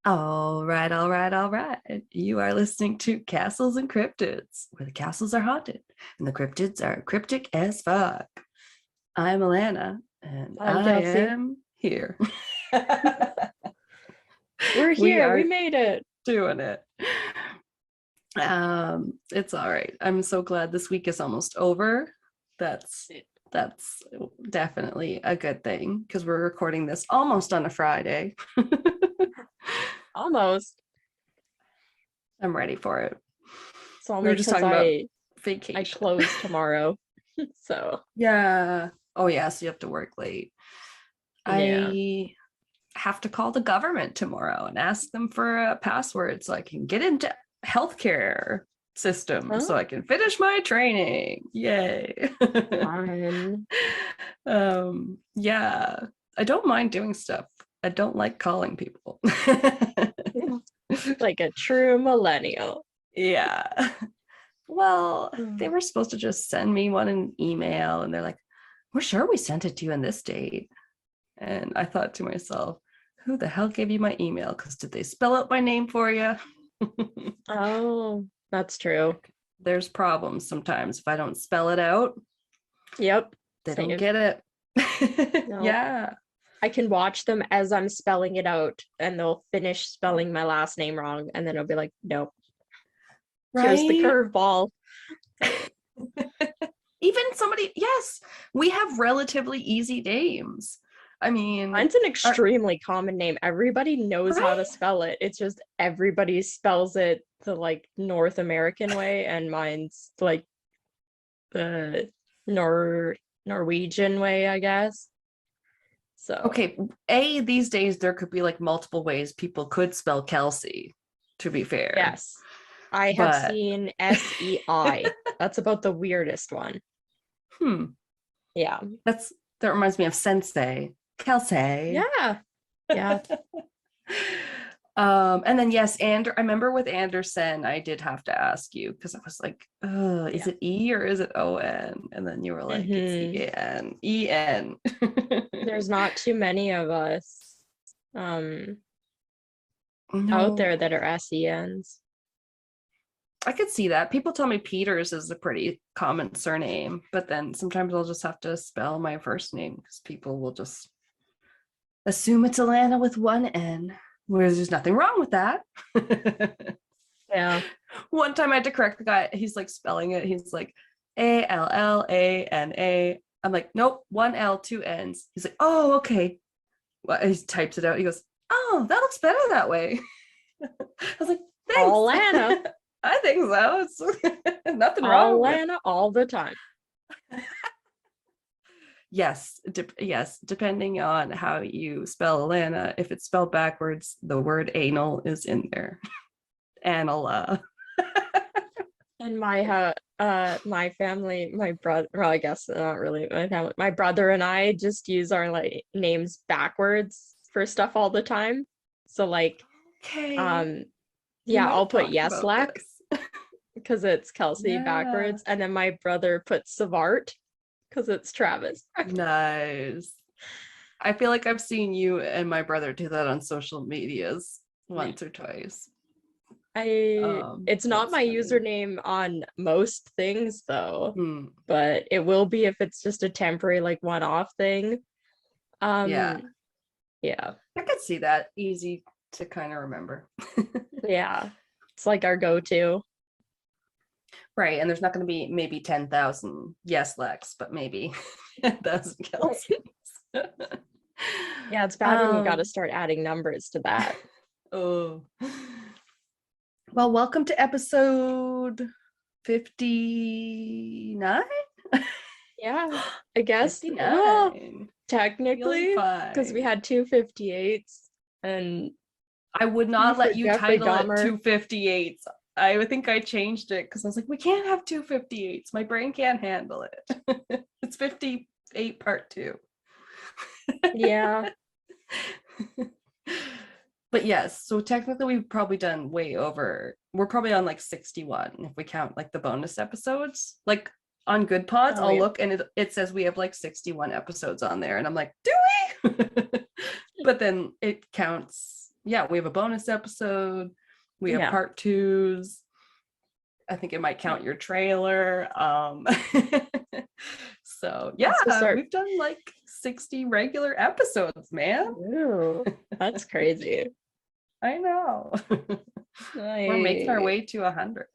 All right, all right, all right. You are listening to Castles and Cryptids, where the castles are haunted and the cryptids are cryptic as fuck. I'm Alanna, and I'm I Kelsey. am here. We're We here. We are made it. doing it. It's all right. I'm so glad this week is almost over. That's that's definitely a good thing because we're recording this almost on a Friday. Almost. I'm ready for it. It's We were only just because talking about I vacation. close tomorrow. So Yeah. Oh, yeah. So you have to work late. yeah. I have to call the government tomorrow and ask them for a password so I can get into healthcare system so Huh? I can finish my training. Yay. Fun. Yeah. I don't mind doing stuff. I don't like calling people. Like a true millennial. Yeah. Well, they Hmm. were supposed to just send me one in an email and they're like, we're sure we sent it to you in this date. And I thought to myself, who the hell gave you my email? Because did they spell out my name for you? Oh, that's true. There's problems sometimes. If I don't spell it out, Yep. they don't Same. get it. No. Yeah. I can watch them as I'm spelling it out and they'll finish spelling my last name wrong. And then I'll be like, nope, here's the Right? curveball. Even somebody, yes, we have relatively easy names. I mean, Mine's an extremely common name. Everybody knows how to right? spell it. It's just everybody spells it the like North American way, and mine's like the Norwegian way, I guess. So Okay, these days there could be like multiple ways people could spell Kelsey, to be fair. yes, I have But seen SEI. That's about the weirdest one. hmm, Yeah. that reminds me of Sensei, Kelsey. Yeah. Yeah. And then yes, and I remember with Anderson, I did have to ask you because I was like, is Yeah. it E or is it O-N? And then you were like, it's Hmm. E-N, E-N. There's not too many of us um out there that No, are SENs. I could see that. People tell me Peters is a pretty common surname, but then sometimes I'll just have to spell my first name because people will just assume it's Alanna with one N, whereas there's nothing wrong with that. Yeah. One time I had to correct the guy. He's like spelling it. He's like Allana. I'm like, nope, one L, two N's. He's like, oh, okay. Well, he types it out. He goes, oh, that looks better that way. I was like, thanks. Alana. I think so. It's nothing wrong with. Alana all the time. Yes, yes, depending on how you spell Alana, if it's spelled backwards, the word anal is in there. Anala. And my family, my brother, well, I guess not really my family, my brother and I just use our like names backwards for stuff all the time. So like, Okay, um, we yeah, might I'll have put talked yes about lack this. because it's Kelsey Yeah. backwards, and then my brother puts Savart because it's Travis. Nice. I feel like I've seen you and my brother do that on social medias once or twice. It's not That's my funny. username on most things though, Hmm. but it will be if it's just a temporary like one-off thing. Yeah, Yeah. I could see that. Easy to kind of remember. Yeah. It's like our go-to. Right. And there's not going to be maybe 10,000 yes Lex, but maybe 10,000 Kelsey. Yeah, it's bad when you got to um, start adding numbers to that. oh. Well, welcome to episode 59. Yeah, I guess. Well, 59. Feeling technically, because we fine. had 258s and I would T not for let you Jeffrey title it Dahmer. 258s. I would think I changed it because I was like, we can't have 258s. My brain can't handle it. It's 58 part two. Yeah. But yes, so technically we've probably done way over. We're probably on like 61 if we count like the bonus episodes. Like on Good Pods, Oh, I'll yeah. look and it says we have like 61 episodes on there. And I'm like, do we? But then it counts. yeah, we have a bonus episode. We have Yeah. part 2s. I think it might count your trailer. So Also yeah, start. we've done like 60 regular episodes, man. Ooh, that's crazy. I know. We're making our I way to 100.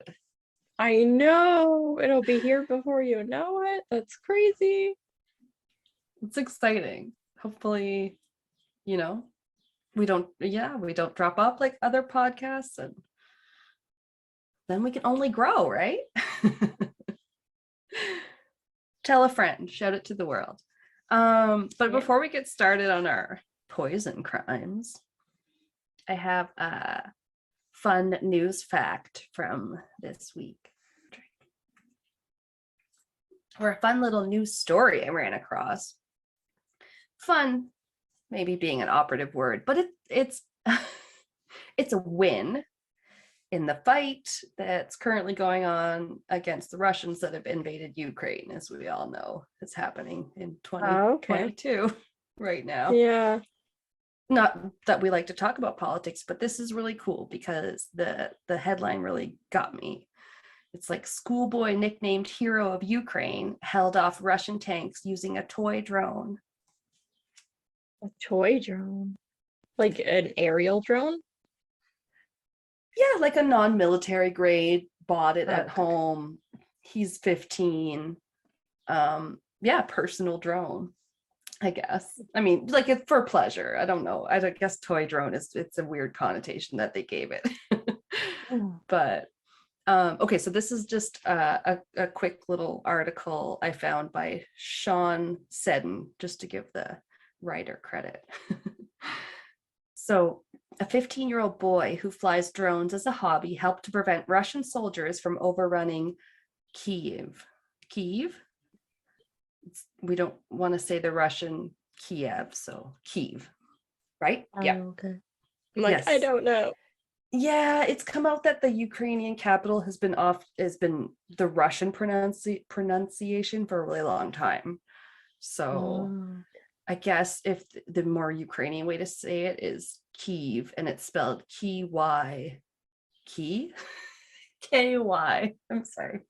I know it'll be here before you know it. That's crazy. It's exciting. Hopefully, you know, we don't drop off like other podcasts, and then we can only grow, right? Tell a friend, shout it to the world. But Yeah. before we get started on our poison crimes, I have a fun news fact from this week. Or a fun little news story I ran across. Fun, maybe being an operative word, but it's it's a win in the fight that's currently going on against the Russians that have invaded Ukraine, as we all know is happening in Oh, okay. 2022 right now. Yeah. Not that we like to talk about politics, but this is really cool because the headline really got me. It's like schoolboy nicknamed hero of Ukraine held off Russian tanks using a toy drone. A toy drone. Like an aerial drone? Yeah, like a non-military grade, bought it at Okay. home. He's 15. Yeah, personal drone, I guess. I mean, like it's for pleasure. I don't know. I guess toy drone it's a weird connotation that they gave it. Oh. But okay, so this is just a quick little article I found by Sean Seddon, just to give the writer credit. So a 15-year-old boy who flies drones as a hobby helped to prevent Russian soldiers from overrunning Kiev. We don't want to say the Russian Kiev, so Kiev, right? Oh, Yeah. okay. I'm like, I Yes. don't know. Yeah, it's come out that the Ukrainian capital has been the Russian pronunciation for a really long time. So Oh. I guess if the more Ukrainian way to say it is Kyiv, and it's spelled Key, K-Y, I'm sorry,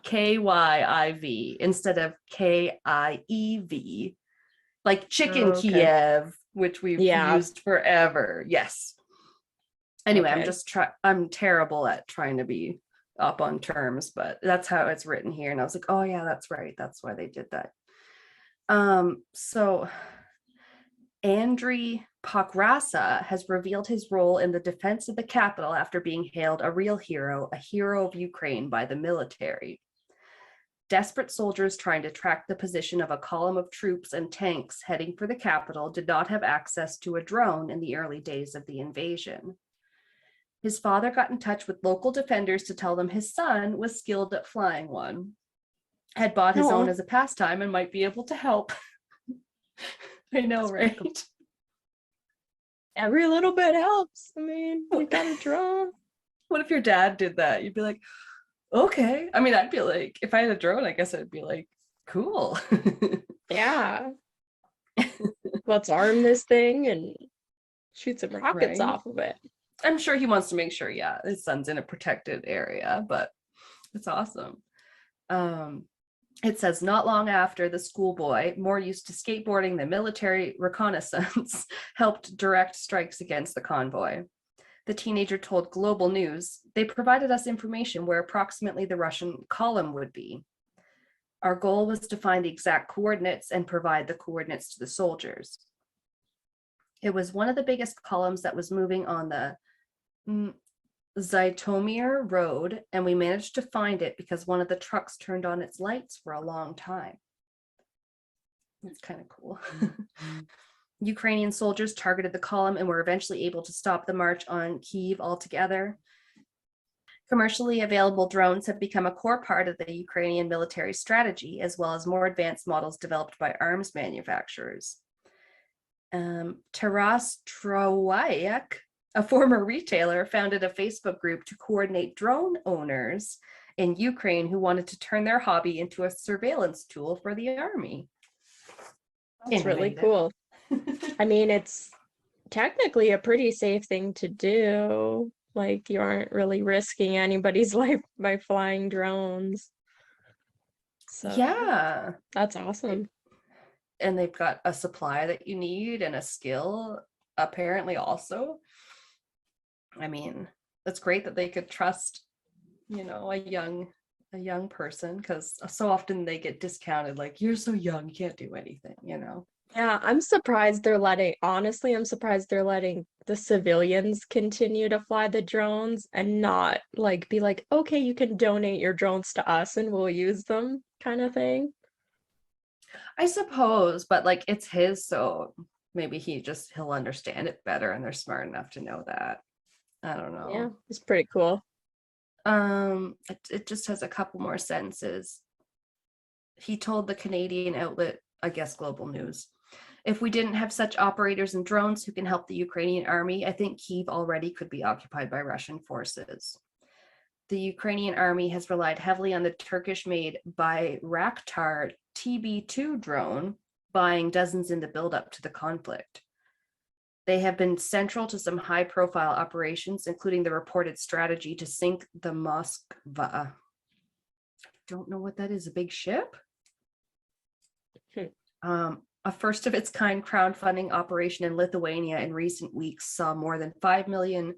K-Y-I-V instead of K-I-E-V, like chicken Oh, okay. Kiev, which we've Yeah. used forever. Yes. Anyway, Okay. I'm terrible at trying to be up on terms, but that's how it's written here. And I was like, oh yeah, that's right. That's why they did that. So Andriy Pokrasa has revealed his role in the defense of the capital after being hailed a real hero, a hero of Ukraine by the military. Desperate soldiers trying to track the position of a column of troops and tanks heading for the capital did not have access to a drone in the early days of the invasion. His father got in touch with local defenders to tell them his son was skilled at flying one, had bought his own as a pastime, and might be able to help. I know, right? Every little bit helps. I mean, you got a drone. What if your dad did that? You'd be like, okay. I mean, I'd be like, if I had a drone, I guess I'd be like, cool. Yeah. Let's arm this thing and shoot some rockets Right? off of it. I'm sure he wants to make sure, yeah, his son's in a protected area, but it's awesome. It says not long after the schoolboy, more used to skateboarding than military reconnaissance, helped direct strikes against the convoy. The teenager told Global News, they provided us information where approximately the Russian column would be. Our goal was to find the exact coordinates and provide the coordinates to the soldiers. It was one of the biggest columns that was moving on the Zhytomyr Road, and we managed to find it because one of the trucks turned on its lights for a long time. That's kind of cool. Ukrainian soldiers targeted the column and were eventually able to stop the march on Kyiv altogether. Commercially available drones have become a core part of the Ukrainian military strategy, as well as more advanced models developed by arms manufacturers. Taras Trowayak, a former retailer, founded a Facebook group to coordinate drone owners in Ukraine who wanted to turn their hobby into a surveillance tool for the army. That's really cool. I mean, it's technically a pretty safe thing to do. Like, you aren't really risking anybody's life by flying drones. So Yeah. that's awesome. And they've got a supply that you need and a skill apparently also. I mean, it's great that they could trust, a young person, because so often they get discounted, like, you're so young, you can't do anything. Yeah, honestly, I'm surprised they're letting the civilians continue to fly the drones and not like be like, okay, you can donate your drones to us and we'll use them kind of thing. I suppose, but like it's his, so maybe he'll understand it better, and they're smart enough to know that. I don't Yeah, know. it's pretty cool. It just has a couple more sentences. He told the Canadian outlet, I guess Global News, if we didn't have such operators and drones who can help the Ukrainian army, I think Kyiv already could be occupied by Russian forces. The Ukrainian army has relied heavily on the Turkish-made Bayraktar TB2 drone, buying dozens in the buildup to the conflict. They have been central to some high-profile operations, including the reported strategy to sink the Moskva. Don't know what that is, a big ship? A first of its kind crowdfunding operation in Lithuania in recent weeks saw more than 5 million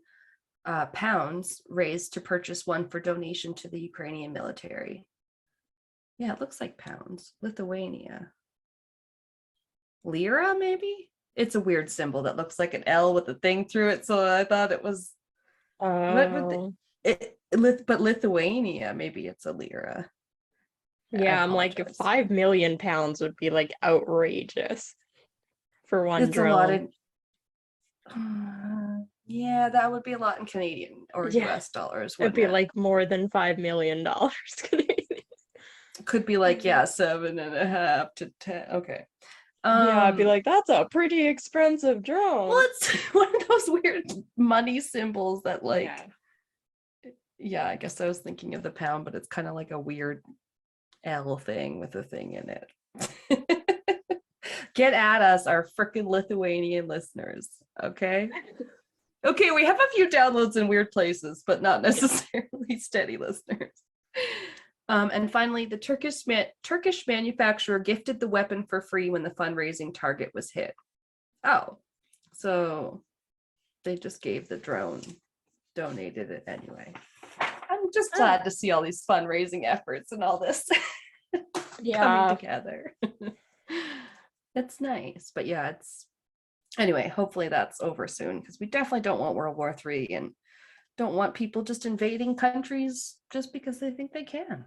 pounds raised to purchase one for donation to the Ukrainian military. Yeah, it looks like pounds. Lithuania. Lira, maybe? It's a weird symbol that looks like an L with a thing through it, so I thought it was what would but Lithuania, maybe it's a lira. I Yeah, I'm like apologize. 5 million pounds would be like outrageous for one It's a lot drone. of yeah, that would be a lot in Canadian or Yeah, US dollars, it'd wouldn't be it? like more than $5 million Canadian. Could be like, yeah, 7.5 to 10. Okay. Yeah, I'd be like, that's a pretty expensive Well, drone. it's one of those weird money symbols that, like, Yeah. I guess I was thinking of the pound, but it's kind of like a weird L thing with a thing in it. Get at us, our freaking Lithuanian listeners. Okay. Okay, we have a few downloads in weird places, but not necessarily steady listeners. And finally, the Turkish manufacturer gifted the weapon for free when the fundraising target was hit. Oh, so they just gave the drone, donated it anyway. I'm just glad to see all these fundraising efforts and all this coming together. It's nice, but yeah, anyway, hopefully that's over soon, because we definitely don't want World War III and don't want people just invading countries just because they think they can.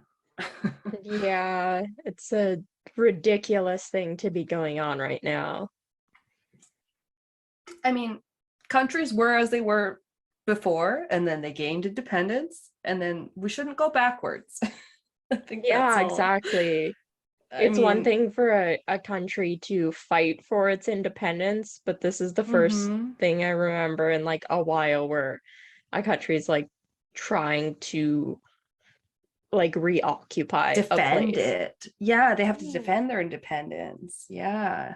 Yeah, it's a ridiculous thing to be going on right now. I mean, countries were as they were before, and then they gained independence, and then we shouldn't go backwards. I think that's all. Exactly. It's one thing for a country to fight for its independence, but this is the first thing I remember in like a while where a country's like trying to like reoccupy defend a place. it. Yeah, they have to defend their independence. Yeah.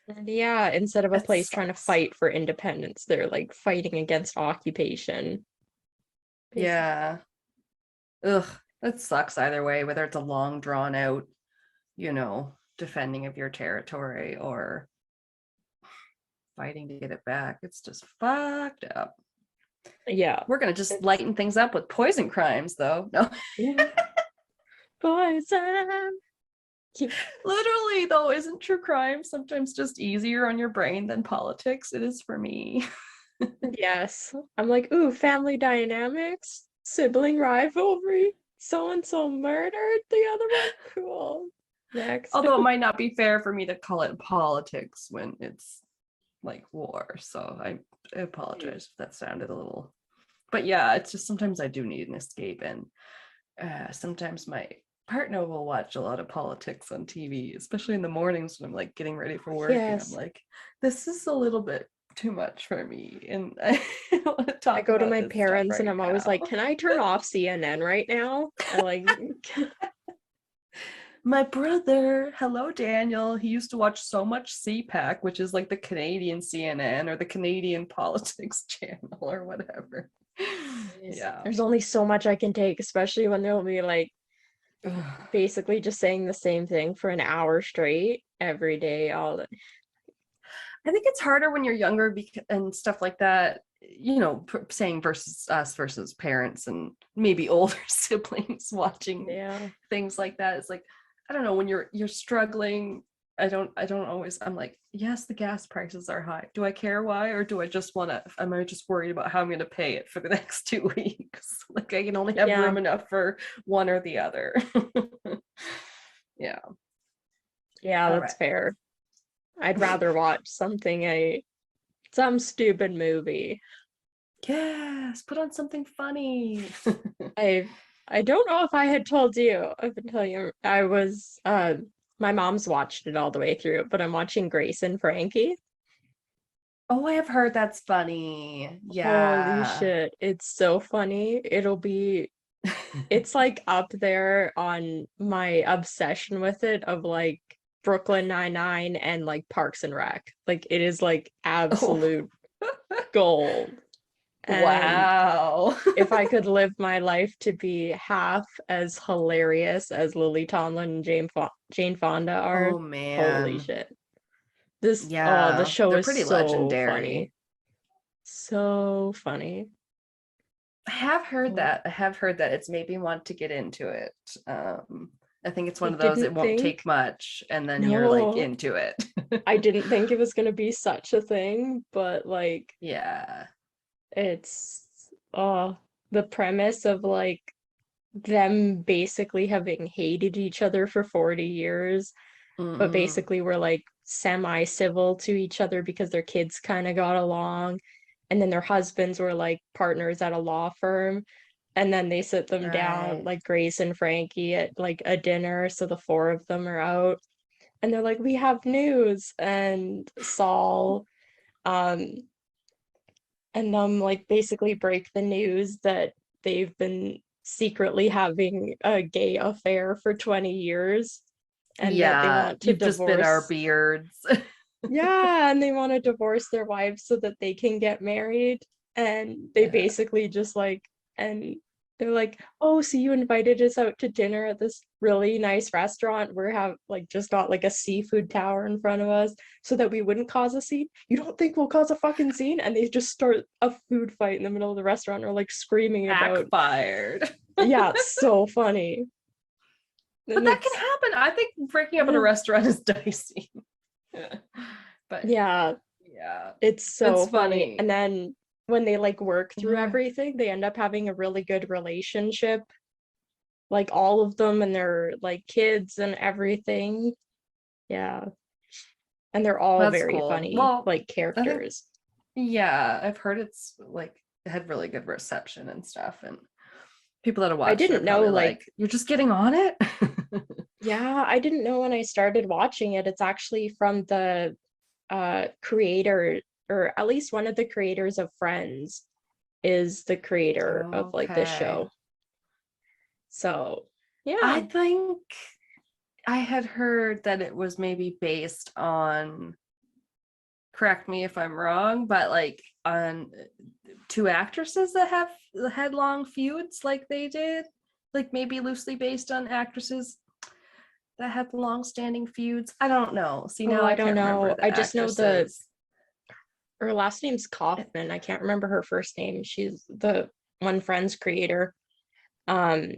And yeah, instead of a It place trying to sucks. fight for independence, they're like fighting against occupation. Yeah. Ugh, that sucks either way, whether it's a long drawn out, defending of your territory or fighting to get it back. It's just fucked up. Yeah. We're gonna just lighten things up with poison crimes, though. No. Poison. Literally, though, isn't true crime sometimes just easier on your brain than politics? It is for me. Yes. I'm like, ooh, family dynamics, sibling rivalry, so and so murdered the other one. Cool. Next. Although it might not be fair for me to call it politics when it's like war. So I apologize if that sounded a little. But yeah, it's just sometimes I do need an escape. And sometimes my partner will watch a lot of politics on TV, especially in the mornings when I'm like getting ready for work. Yes. And I'm like, this is a little bit too much for me. And I want to talk I go to about my this parents stuff and right I'm always like, now. can I turn off CNN right now? I like My brother, hello Daniel. He used to watch so much CPAC, which is like the Canadian CNN or the Canadian politics channel or whatever. Yeah. There's only so much I can take, especially when they'll be like basically just saying the same thing for an hour straight every day. I think it's harder when you're younger and stuff like that, you know, saying versus us versus parents and maybe older siblings watching Yeah. things like that. It's like, I don't know, when you're struggling, I don't always, I'm like, yes, the gas prices are high. Do I care why? Or do I just want to, am I just worried about how I'm going to pay it for the next 2 weeks? Like I can only have Yeah. room enough for one or the other. Yeah. Yeah, All that's right. fair. I'd rather watch some stupid movie. Yes, put on something funny. I I don't know if I had told you. I've been telling you I was my mom's watched it all the way through, but I'm watching Grace and Frankie. Oh, I have heard that's funny. Holy Yeah. shit, it's so funny. It's like up there on my obsession with it of like Brooklyn Nine-Nine and like Parks and Rec. Like it is like Oh, absolute gold. And wow. if I could live my life to be half as hilarious as Lily Tomlin and Jane Fonda are, Oh holy man. shit. The Yeah, show they're is pretty so funny. legendary. So funny. I have heard Oh, that. I have heard that it's made me want to get into it. I think it's I one of those, it didn't won't think, take much and then you're like no, into it. I didn't think it was gonna be such a thing, but like Yeah. it's the premise of like them basically having hated each other for 40 years, but Mm-mm. basically were like semi-civil to each other because their kids kind of got along. And then their husbands were like partners at a law firm. And then they sit them down, Right. like Grace and Frankie, at like a dinner. So the four of them are out. And they're like, we have news. And Saul, um, and them like basically break the news that they've been secretly having a gay affair for 20 years and that they Yeah, want to you've just been our divorce. beards. Yeah, and they want to divorce their wives so that they can get married. And they Yeah. basically just like, and they're like, oh, so you invited us out to dinner at this really nice restaurant. We're have like just got like a seafood tower in front of us so that we wouldn't cause a scene. You don't think we'll cause a fucking scene? And they just start a food fight in the middle of the restaurant or like screaming about, Backfired. yeah, it's so funny. But And that can it's, happen. I think breaking up at a restaurant is dicey. Yeah. But yeah, yeah, it's so it's funny. funny. And then when they like work through Yeah. everything, they end up having a really good relationship, like all of them and their like kids and everything. Yeah. And they're all That's very cool. funny, Well, like I think, characters. yeah, I've heard it's like it had really good reception and stuff. And people that have I watched it are didn't know probably like like, you're just getting on it. yeah, I didn't know when I started watching it. It's actually from the creator, or at least one of the creators of Friends is the creator of like this Okay. show. So, I yeah. think I had heard that it was maybe based on, correct me if I'm wrong, but like on two actresses that have had long feuds like they did, like maybe loosely based on actresses that had long-standing feuds. I don't know. See, Oh, now I I don't can't remember know. I the just know the actresses. her last name's Kaufman. I can't remember her first name. She's the one Friends creator. Um,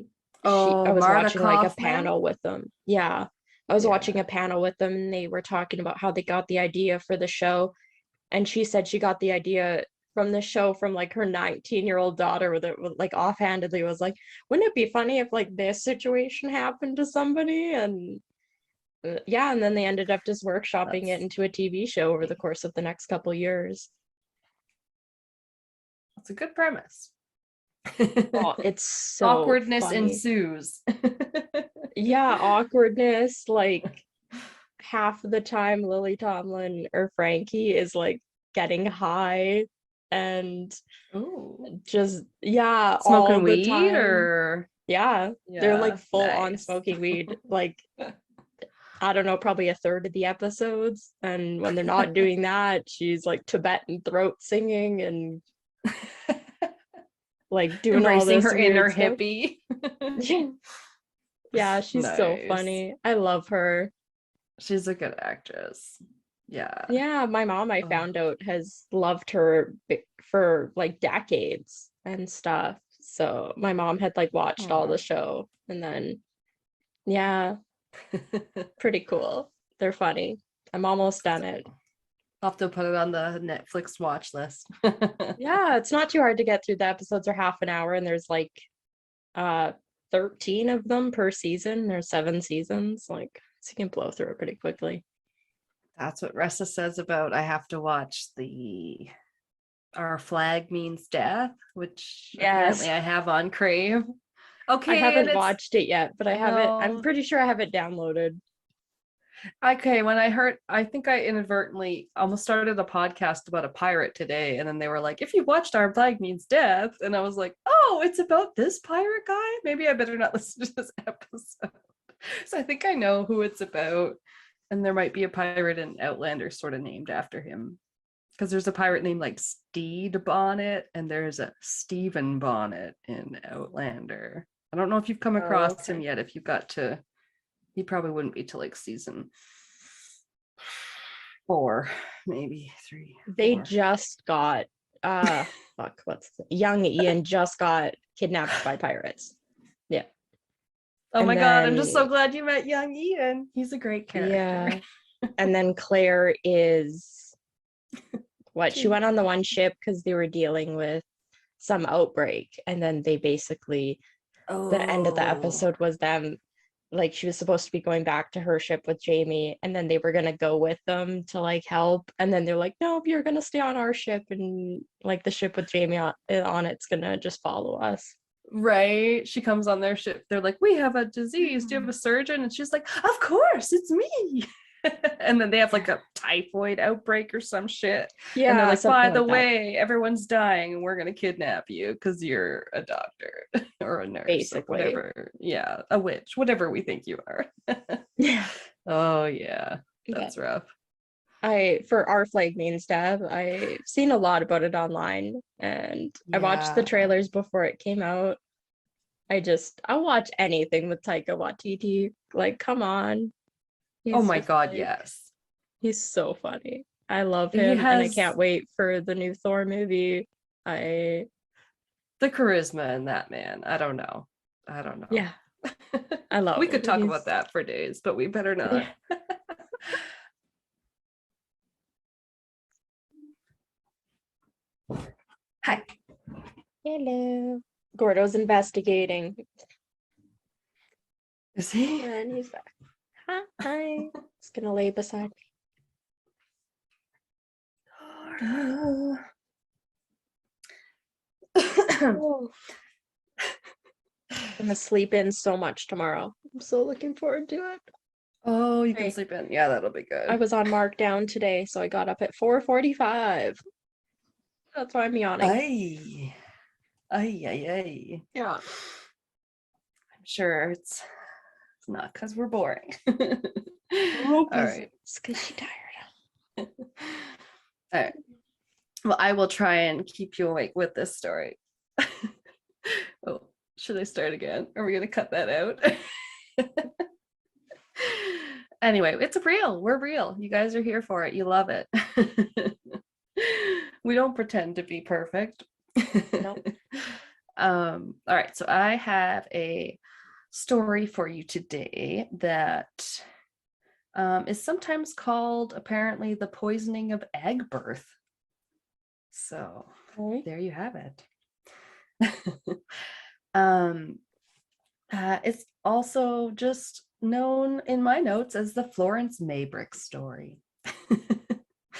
I Oh, was Marta watching like a Kaufman. panel with them. Yeah. I was watching Yeah. a panel with them and they were talking about how they got the idea for the show. And she said she got the idea from the show from like her 19-year-old daughter with it like offhandedly was like, wouldn't it be funny if like this situation happened to somebody? And yeah, and then they ended up just workshopping it That's into a TV show over the funny. course of the next couple years. That's a good premise. Oh, it's so Awkwardness funny. ensues. Yeah, awkwardness, like half of the time Lily Tomlin or Frankie is like getting high and Ooh. just yeah, all Smoking the weed time. or? Yeah, they're like full on nice. smoking weed. Like, I don't know, probably a third of the episodes. And when they're not doing that, she's like Tibetan throat singing and like doing all Embracing this her weird inner stuff. hippie. Yeah, she's so Nice. funny. I love her. She's a good actress. Yeah. Yeah, my mom, I Oh. found out, has loved her for like decades and stuff. So my mom had like watched all the Aw. show and then, yeah, pretty cool. They're funny. I'm almost done it. I'll have to put it on the Netflix watch list. Yeah, it's not too hard to get through. The episodes are half an hour and there's like uh 13 of them per season. There's 7 seasons. Like, so you can blow through it pretty quickly. That's what Ressa says about I have to watch the Our Flag Means Death, which Yes. apparently I have on Crave. I Okay, and haven't it's watched it yet, but I have it. I'm no. pretty sure I have it downloaded. Okay, when I heard, I think I inadvertently almost started a podcast about a pirate today, and then they were like, if you watched Our Flag Means Death, and I was like, oh, it's about this pirate guy? Maybe I better not listen to this episode. So I think I know who it's about, and there might be a pirate in Outlander sort of named after him. Because there's a pirate named like Steed Bonnet, and there's a Stephen Bonnet in Outlander. I don't know if you've come Oh, across him okay. yet. If you got to, he probably wouldn't be till like season 4, maybe 3, They 4. just got uh fuck, young Ian just got kidnapped by pirates. Yeah. Oh my And god, I'm just then so glad you met young Ian. He's a great character. yeah. And then Claire is what, she went on the one ship because they were dealing with some outbreak. And then they basically, the end of the Oh, episode was them, like she was supposed to be going back to her ship with Jamie, and then they were gonna go with them to like help, and then they're like, nope, you're gonna stay on our ship, and like the ship with Jamie on it's gonna just follow us. right. She comes on their ship. They're like, we have a disease. Do you have a surgeon? And she's like, of course, it's me. And then they have like a typhoid outbreak or some shit. And they're Yeah, like, by something the like that, way, everyone's dying and we're going to kidnap you because you're a doctor or a nurse or basically. whatever. Yeah, a witch, whatever we think you are. Yeah. Oh, yeah, But that's rough. for Our Flag Means Death, I've seen a lot about it online, and I watched the Yeah. trailers before it came out. I'll watch anything with Taika Waititi. Like, come on. Oh He's my just God, like, yes. he's so funny. I love He him and I has can't wait for the new Thor movie. I the charisma in that man. I don't know. I don't know. Yeah, I love We him. could talk about that for days, but we better not. Yeah. Hi. Hello. Gordo's investigating. Is he? And he's back. Hi. He's gonna lay beside me. Oh, I'm gonna sleep in so much tomorrow. I'm so looking forward to it. Oh, you can Hey, sleep in. Yeah, that'll be I good. was on markdown today, so I got up at 4:45. That's why I'm yawning. Ay. Ay, ay, ay. Yeah. I'm sure it's not because we're boring. Oh, All right. it's because she's tired. All right. Well, I will try and keep you awake with this story. Oh, should I start again? Are we going to cut that out? Anyway, it's real. We're real. You guys are here for it. You love it. We don't pretend to be perfect. No. All right. So I have a story for you today that is sometimes called apparently the poisoning of egg birth. So Okay. there you have it. It's also just known in my notes as the Florence Maybrick story.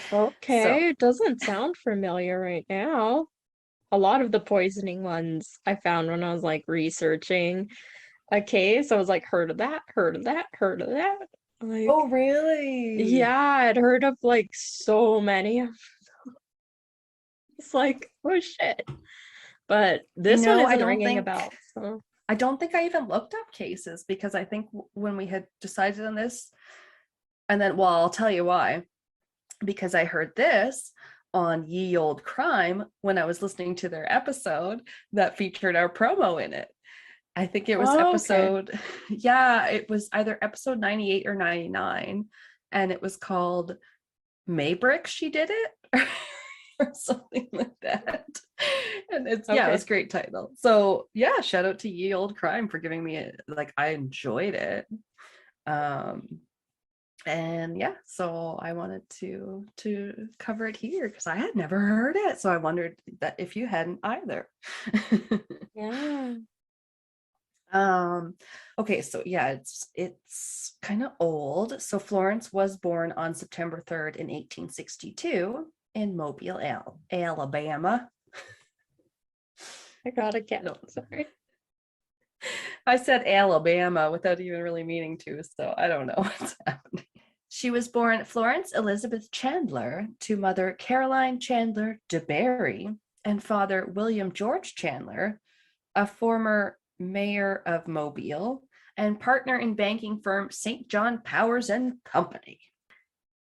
So, Okay, it doesn't sound familiar right now. A lot of the poisoning ones I found when I was like researching a case, I was like, heard of that, heard of that, heard of that. Like, oh, really? yeah, I'd heard of like so many of them. It's like, oh shit. But You this one know, I isn't don't ringing a think bell. So I don't think I even looked up cases because I think when we had decided on this, and then, well, I'll tell you why. Because I heard this on Ye Old Crime when I was listening to their episode that featured our promo in it. I think it was Oh, okay. episode, yeah, it was either episode 98 or 99, and it was called Maybrick, She Did It, or something like that. And it's, yeah, it was a great title. So yeah, shout out to Ye Old Crime for giving me it. Like, I enjoyed it. And yeah, so I wanted to cover it here because I had never heard it. So I wondered that if you hadn't either. Yeah. Okay, so yeah, it's kind of old. So Florence was born on September 3rd in 1862 in Mobile, Alabama. I got a cat. No. Sorry. I said Alabama without even really meaning to, so I don't know what's happening. She was born Florence Elizabeth Chandler to mother Caroline Chandler DeBerry and father William George Chandler, a former mayor of Mobile and partner in banking firm St. John Powers and Company.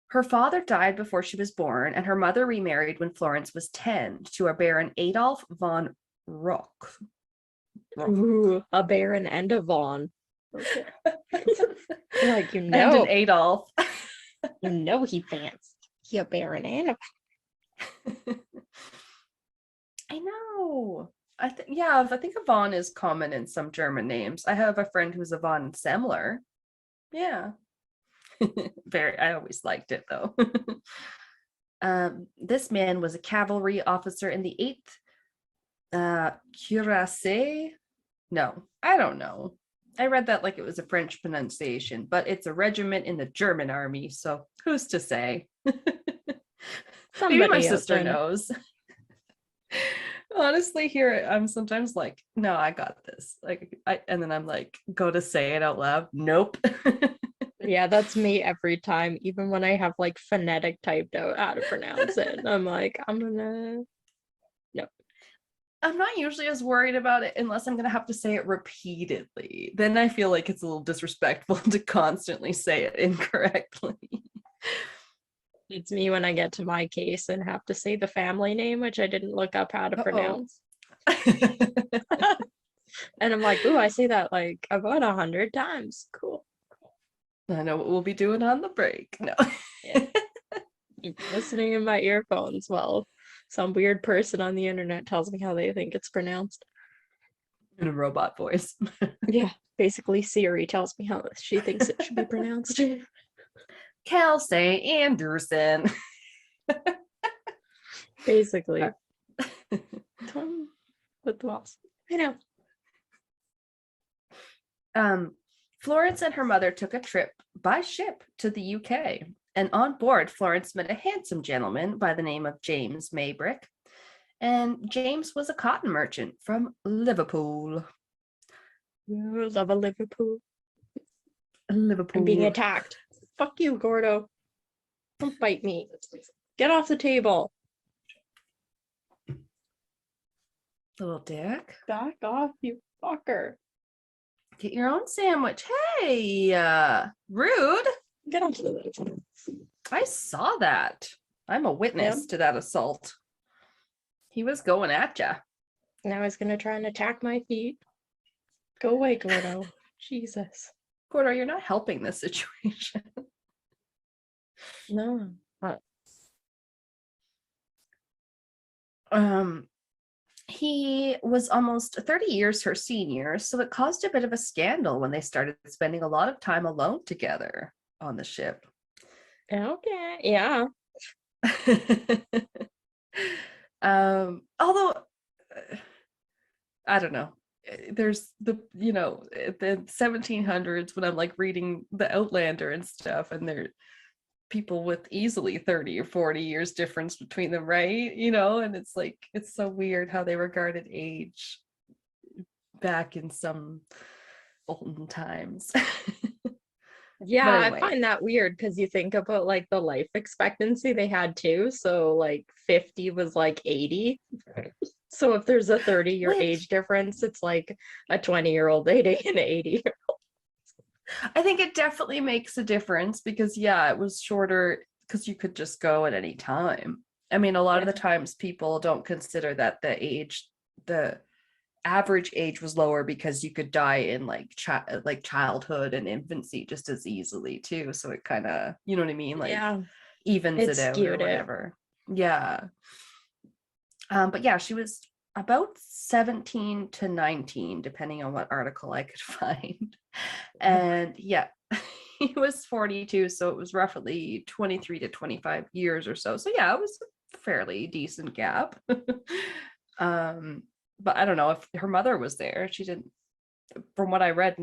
Her father died before she was born, and her mother remarried when Florence was 10 to a Baron Adolf von Rock. Ooh, a Baron and a Vaughn. Okay. Like, And an Adolf. You know he fancy. He a Baron and a I know. I think a Vaughn is common in some German names. I have a friend who's a Von Semler. Yeah. I always liked it though. This man was a cavalry officer in the 8th Cuirassier. No, I don't know. I read that like it was a French pronunciation, but it's a regiment in the German army. So who's to say? Maybe my sister knows. Honestly, here I'm sometimes like, no, I got this. Like, and then I'm like, go to say it out loud. Nope. Yeah, that's me every time. Even when I have like phonetic typed out how to pronounce it, I'm like, I'm gonna. Nope. I'm not usually as worried about it unless I'm gonna have to say it repeatedly. Then I feel like it's a little disrespectful to constantly say it incorrectly. It's me when I get to my case and have to say the family name, which I didn't look up how to pronounce. And I'm like, ooh, I say that like about 100 times. Cool. I know what we'll be doing on the break. No. Yeah. Listening in my earphones while some weird person on the internet tells me how they think it's pronounced. In a robot voice. Yeah, basically Siri tells me how she thinks it should be pronounced. Kelsey Anderson. Basically. With the boss. I know. Florence and her mother took a trip by ship to the UK, and on board, Florence met a handsome gentleman by the name of James Maybrick, and James was a cotton merchant from Liverpool. love a Liverpool. Liverpool. I'm being attacked. Fuck you, Gordo. Don't bite me. Get off the table. Little dick. Back off, you fucker. Get your own sandwich. Hey, rude. Get off the table. I saw that. I'm a witness to that assault. He was going at ya. Now he's gonna try and attack my feet. Go away, Gordo. Jesus. Gordo, you're not helping this situation. No. He was almost 30 years her senior, so it caused a bit of a scandal when they started spending a lot of time alone together on the ship. Okay, yeah. Although I don't know, there's the 1700s when I'm like reading the Outlander and stuff, and they're people with easily 30 or 40 years difference between them, right? And it's like, it's so weird how they regarded age back in some olden times. Yeah, anyway. I find that weird because you think about like the life expectancy they had too. So like 50 was like 80. So if there's a 30-year Which age difference, it's like a 20-year-old dating an 80. I think it definitely makes a difference because, yeah, it was shorter because you could just go at any time. I mean, a lot of the Yeah. times people don't consider that the average age was lower because you could die in like childhood and infancy just as easily too. So it kind of, you know what I mean? Like Yeah, evens it it out or skewed it. whatever. Yeah. But yeah, she was about 17 to 19, depending on what article I could find. And yeah, he was 42, so it was roughly 23 to 25 years or so. So yeah, it was a fairly decent gap. But I don't know if her mother was there. She didn't, from what I read,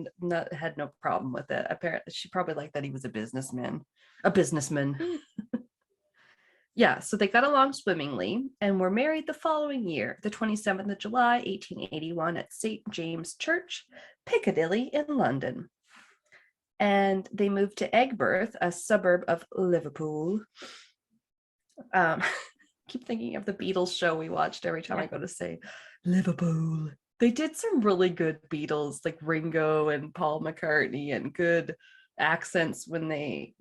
had no problem with it. Apparently, she probably liked that he was a businessman. A businessman. Yeah, so they got along swimmingly and were married the following year, the 27th of July, 1881, at St. James Church, Piccadilly in London. And they moved to Aigburth, a suburb of Liverpool. Keep thinking of the Beatles show we watched every time I go to say Liverpool. They did some really good Beatles, like Ringo and Paul McCartney, and good accents when they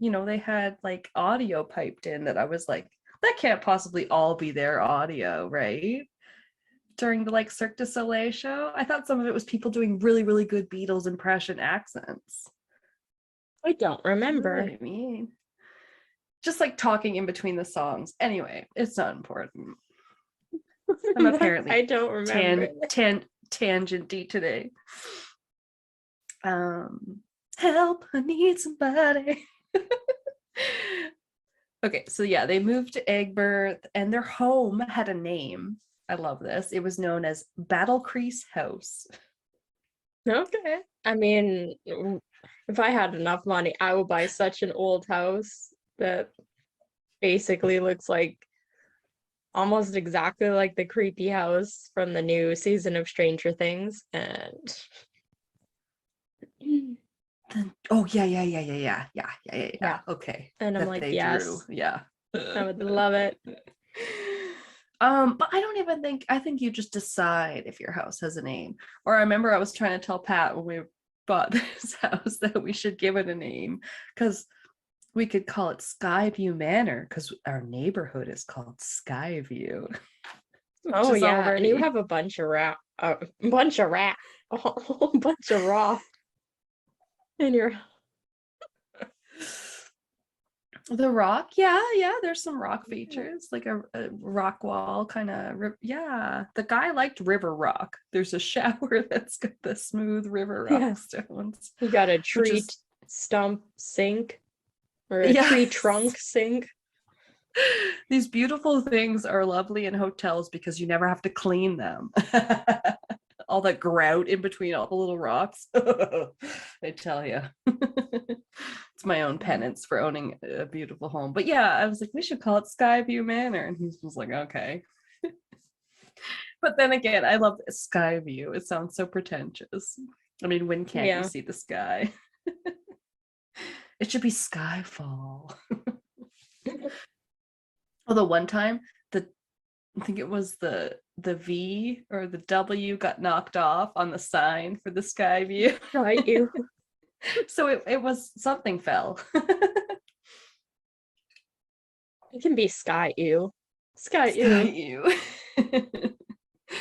had like audio piped in that I was like, that can't possibly all be their audio, right? During the like Cirque du Soleil show, I thought some of it was people doing really, really good Beatles impression accents. I don't You know what remember. I mean? Just like talking in between the songs. Anyway, it's not important. I'm I apparently don't remember. tangenty today. Help, I need somebody. Okay, so yeah, they moved to Aigburth and their home had a name. I love this. It was known as Battle Crease House. Okay. I mean, if I had enough money, I would buy such an old house that basically looks like almost exactly like the creepy house from the new season of Stranger Things. And Oh yeah. Okay, and I'm that like, they drew. yes, Yeah. I would love it. But I don't even think, I think you just decide if your house has a name. Or I remember I was trying to tell Pat when we bought this house that we should give it a name because we could call it Skyview Manor because our neighborhood is called Skyview, which Oh is yeah, and you already have a bunch of rat, a whole bunch of raw in your. the rock. Yeah, there's some rock features like a rock wall kind of. Yeah, the guy liked river rock. There's a shower that's got the smooth river rock Yeah, stones, you got a which tree is stump sink or a tree yes. trunk sink. These beautiful things are lovely in hotels because you never have to clean them. All that grout in between all the little rocks. I tell you. It's my own penance for owning a beautiful home. But yeah, I was like, we should call it Skyview Manor. And he was like, okay. But then again, I love Skyview. It sounds so pretentious. I mean, when can't you Yeah. see the sky? It should be Skyfall. Although one time I think it was the V or the W got knocked off on the sign for the sky view. Right, you. So it was something fell. It can be Sky Ew. Sky Sky Ew. Ew.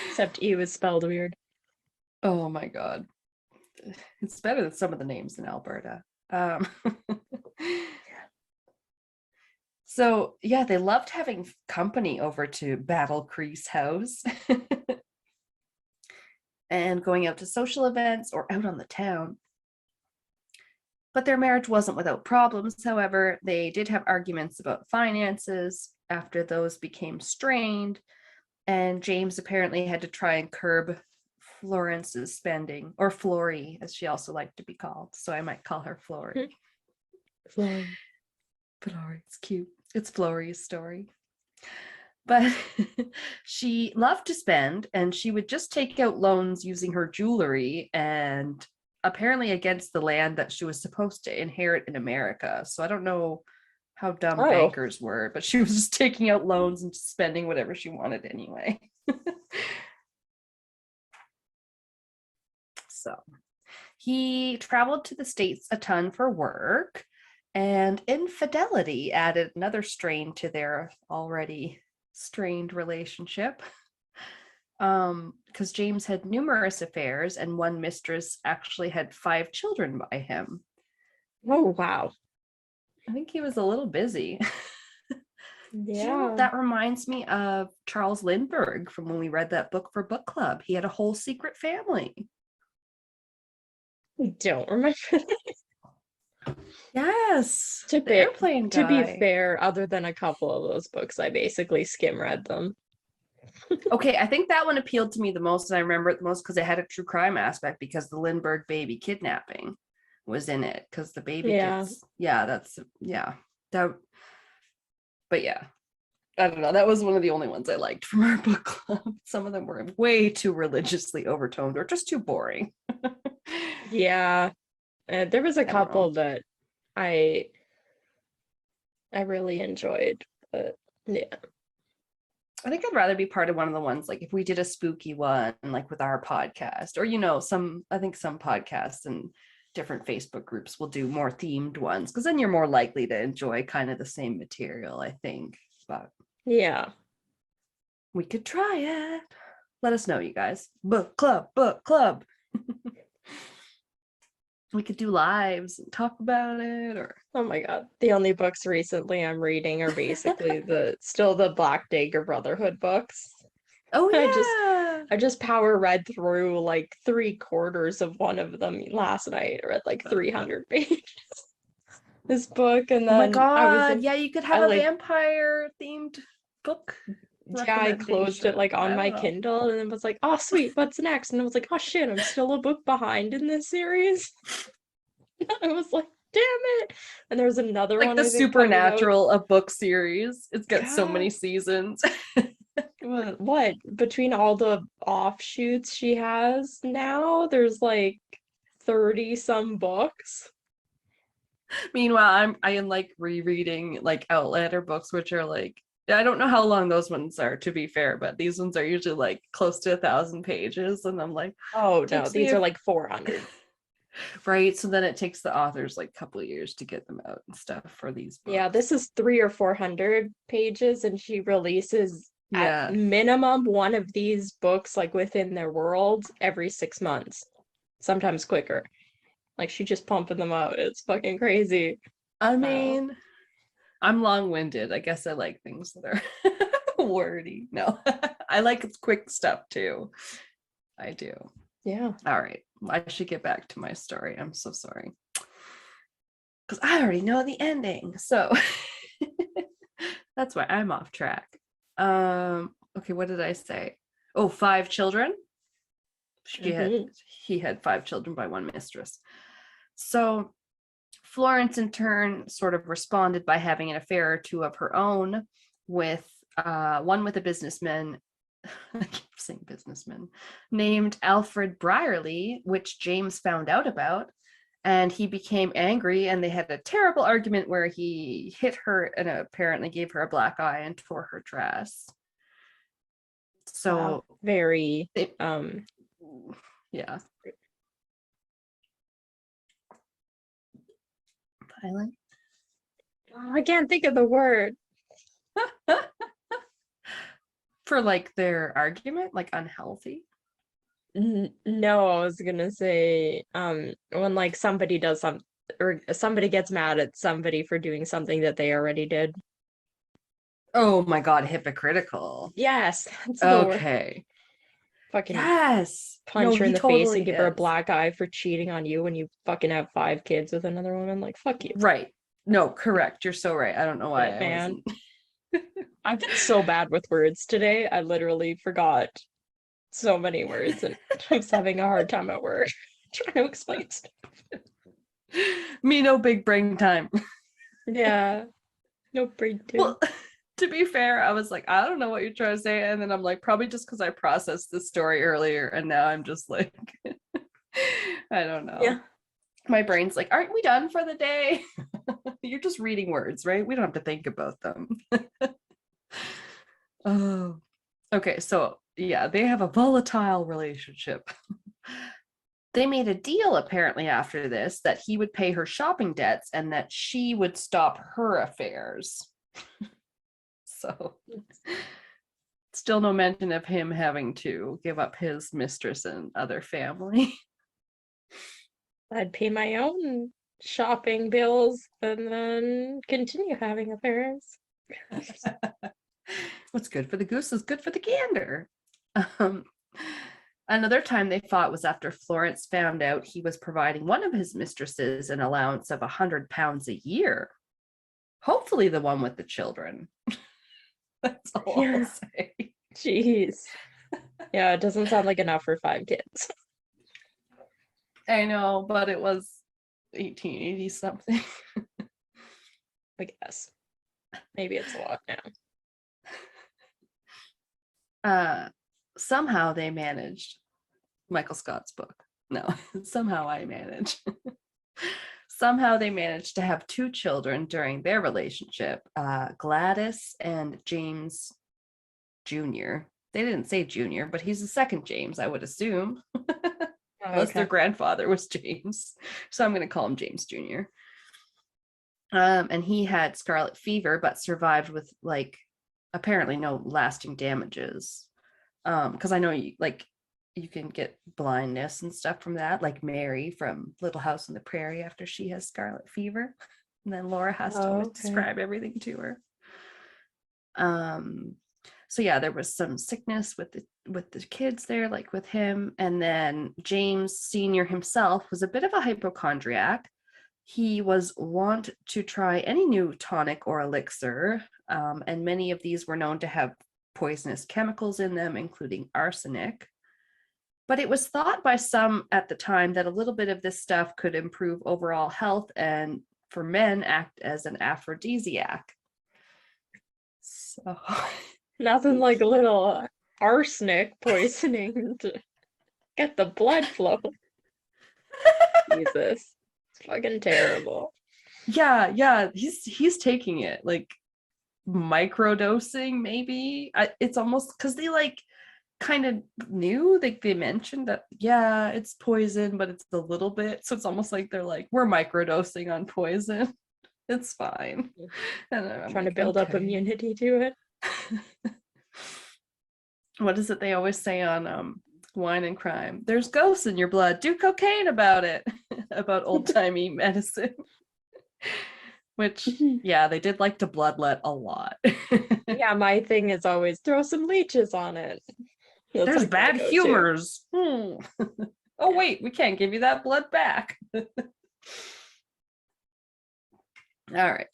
Except Ew is spelled weird. Oh my god. It's better than some of the names in Alberta. So yeah, they loved having company over to Battle Crease House and going out to social events or out on the town. But their marriage wasn't without problems. However, they did have arguments about finances after those became strained. And James apparently had to try and curb Florence's spending, or Flory, as she also liked to be called. So I might call her Flory. Flory. Flory, it's cute. It's Flory's story. But she loved to spend and she would just take out loans using her jewelry and apparently against the land that she was supposed to inherit in America. So I don't know how dumb Oh, bankers were, but she was just taking out loans and just spending whatever she wanted anyway. So he traveled to the States a ton for work, and infidelity added another strain to their already strained relationship. Because James had numerous affairs, and one mistress actually had 5 children by him. Oh, wow. I think he was a little busy. Yeah. That reminds me of Charles Lindbergh from when we read that book for book club. He had a whole secret family. I don't remember. Yes, To the airplane to be guy. fair, other than a couple of those books, I basically skim read them. Okay, I think that one appealed to me the most, and I remember it the most because it had a true crime aspect, because the Lindbergh baby kidnapping was in it, because the baby Yeah. gets, that, but yeah, I don't know, that was one of the only ones I liked from our book club. Some of them were way too religiously overtoned or just too boring. Yeah. There was a I don't know. couple that I really enjoyed, but yeah. I think I'd rather be part of one of the ones, like if we did a spooky one, like with our podcast, or I think some podcasts and different Facebook groups will do more themed ones, because then you're more likely to enjoy kind of the same material, I think. But Yeah. we could try it. Let us know, you guys. Book club, book club. We could do lives and talk about it, or Oh my God. The only books recently I'm reading are basically the Black Dagger Brotherhood books. oh I yeah. just power read through like 3/4 of one of them last night. I read like 300 pages. This book, and Oh my then god, yeah, you could have I a like vampire themed book yeah, I closed it recommendation. like on I my don't know. Kindle and then was like, oh sweet, what's next? And I was like, oh shit, I'm still a book behind in this series. I was like, damn it. And there's another Like one the I think coming out. Supernatural of book series. It's got so Yeah. many seasons. What? Between all the offshoots she has now, there's like 30 some books. Meanwhile, I am like rereading like Outlander books, which are like, I don't know how long those ones are, to be fair, but these ones are usually like close to 1,000 pages, and I'm like, Oh no, takes me these are like 400. right. So then it takes the authors like a couple of years to get them out and stuff for these Yeah, books. this is 300 or 400 pages, and she releases at Yeah. minimum one of these books like within their world every 6 months, sometimes quicker. Like she just pumping them out. It's fucking crazy. I Uh, mean, I'm long-winded. I guess I like things that are wordy. No, I like quick stuff too. I do. yeah. All right. I should get back to my story. I'm so sorry. Because I already know the ending. So that's why I'm off track. Okay, what did I say? Oh, 5 children. Mhm. He had 5 children by one mistress. So Florence, in turn, sort of responded by having an affair or two of her own with one with a businessman. I keep saying businessman, named Alfred Brierly, which James found out about. And he became angry, and they had a terrible argument where he hit her and apparently gave her a black eye and tore her dress. Wow. So, Very it, yeah. Violent. I can't think of the word. For like their argument, like unhealthy. No, I was gonna say, when like somebody does some or somebody gets mad at somebody for doing something that they already did. Oh my god, hypocritical. Yes, that's the word. Okay. Fucking Yes. No, punch her in he the face and totally give her a is. black eye for cheating on you when you fucking have 5 kids with another woman. Like, fuck you. Right. No, correct. You're so right. I don't know why Shit, I man. wasn't. I've been so bad with words today. I literally forgot so many words and I was having a hard time at work trying to explain stuff. Me, no big brain time. Yeah. No brain too. Well, to be fair, I was like, I don't know what you're trying to say. And then I'm like, probably just because I processed the story earlier. And now I'm just like, I don't know. Yeah. My brain's like, aren't we done for the day? You're just reading words, right? We don't have to think about them. Oh, okay. So, yeah, they have a volatile relationship. They made a deal apparently after this that he would pay her shopping debts and that she would stop her affairs. So still no mention of him having to give up his mistress and other family. I'd pay my own shopping bills and then continue having affairs. What's good for the goose is good for the gander. Another time they fought was after Florence found out he was providing one of his mistresses an allowance of £100 a year. Hopefully the one with the children. That's all I'll say. Jeez. Yeah, it doesn't sound like enough for 5 kids. I know, but it was 1880 something. I guess. Maybe it's a lot now. Somehow they managed Michael Scott's book. No, somehow I managed. Somehow they managed to have 2 children during their relationship, Gladys and James Jr. They didn't say Junior, but he's the second James, I would assume. Unless their grandfather was James. So I'm going to call him James Jr. And he had scarlet fever, but survived with apparently no lasting damages. Because I know you can get blindness and stuff from that, like Mary from Little House on the Prairie after she has scarlet fever. And then Laura has to describe everything to her. So yeah, there was some sickness with the kids there, like with him. And then James Sr. himself was a bit of a hypochondriac. He was wont to try any new tonic or elixir, and many of these were known to have poisonous chemicals in them, including arsenic. But it was thought by some at the time that a little bit of this stuff could improve overall health and for men act as an aphrodisiac. So nothing like a little arsenic poisoning to get the blood flow. Jesus. It's fucking terrible. Yeah. He's taking it like microdosing, maybe. It's almost because they kind of knew, they mentioned that it's poison, but it's a little bit, so it's almost like they're like, we're microdosing on poison, it's fine. And I'm trying to build up immunity to it. What is it they always say on Wine and Crime? There's ghosts in your blood, do cocaine about it. About old-timey medicine. Which they did like to bloodlet a lot. Yeah, my thing is always throw some leeches on it. There's bad humors. Oh wait, we can't give you that blood back. All right.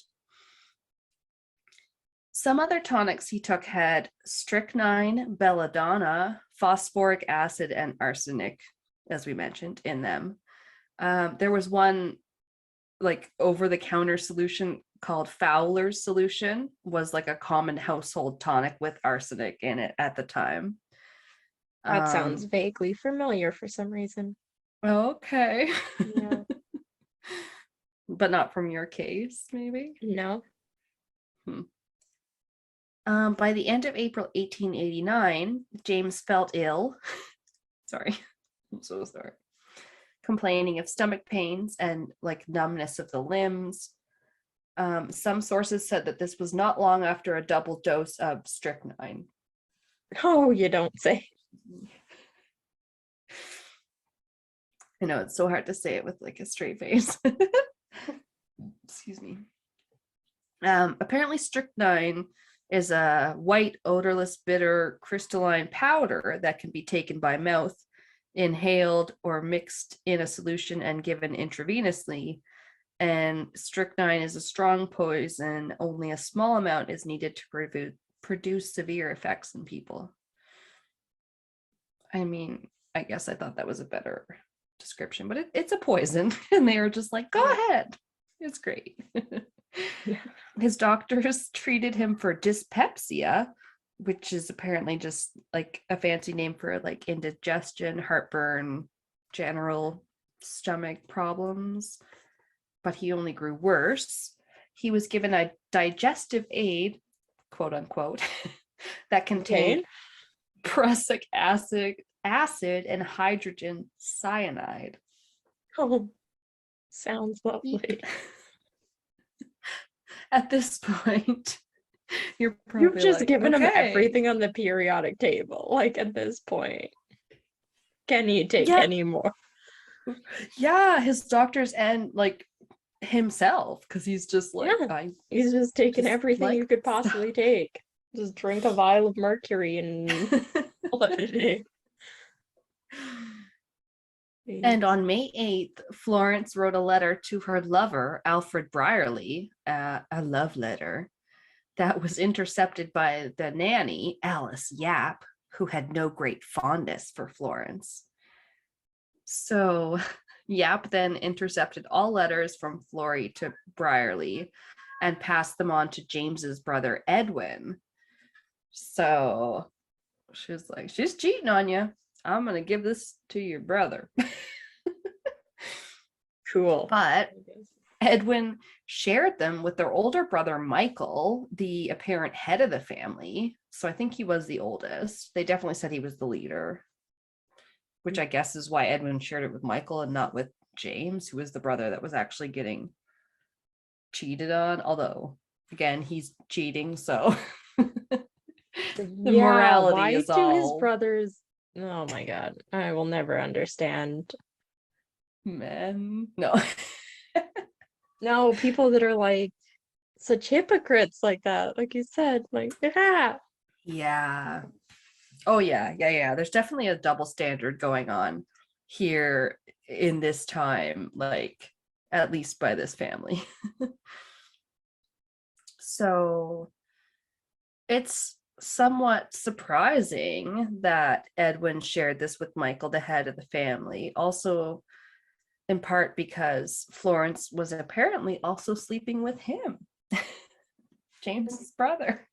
Some other tonics he took had strychnine, belladonna, phosphoric acid, and arsenic, as we mentioned, in them. There was one over-the-counter solution called Fowler's solution, was like a common household tonic with arsenic in it at the time. That sounds vaguely familiar for some reason. Okay. Yeah. But not from your case, maybe? No. By the end of April 1889, James felt ill. Sorry. I'm so sorry. Complaining of stomach pains and numbness of the limbs. Some sources said that this was not long after a double dose of strychnine. Oh, you don't say. I know, it's so hard to say it with a straight face. Excuse me. Apparently strychnine is a white, odorless, bitter, crystalline powder that can be taken by mouth, inhaled, or mixed in a solution and given intravenously. And strychnine is a strong poison. Only a small amount is needed to produce severe effects in people. I mean, I guess I thought that was a better description, but it's a poison. And they were just like, go ahead. It's great. Yeah. His doctors treated him for dyspepsia, which is apparently just a fancy name for indigestion, heartburn, general stomach problems. But he only grew worse. He was given a digestive aid, quote unquote, that contained prussic acid, acid, and hydrogen cyanide. Oh, sounds lovely. At this point, you're You've probably just like, given him okay. everything on the periodic table. Like at this point, can you take Yeah. any more? Yeah, his doctors and like himself, because he's just like, Yeah. I He's just taking just everything like you could stuff. possibly take. Just drink a vial of mercury and call it a day. And on May 8th, Florence wrote a letter to her lover, Alfred Brierly, a love letter that was intercepted by the nanny, Alice Yap, who had no great fondness for Florence. So Yap then intercepted all letters from Flory to Brierly and passed them on to James's brother, Edwin. So she's like, she's cheating on you. I'm going to give this to your brother. Cool. But Edwin shared them with their older brother, Michael, the apparent head of the family. So I think he was the oldest. They definitely said he was the leader, which I guess is why Edwin shared it with Michael and not with James, who was the brother that was actually getting cheated on. Although, again, he's cheating. So the morality why is do all his brothers? Oh my god, I will never understand. men. No. No, people that are like such hypocrites like that, like you said, like yeah. Yeah. Oh yeah. There's definitely a double standard going on here in this time, like at least by this family. So it's somewhat surprising that Edwin shared this with Michael, the head of the family, also in part because Florence was apparently also sleeping with him, James's brother.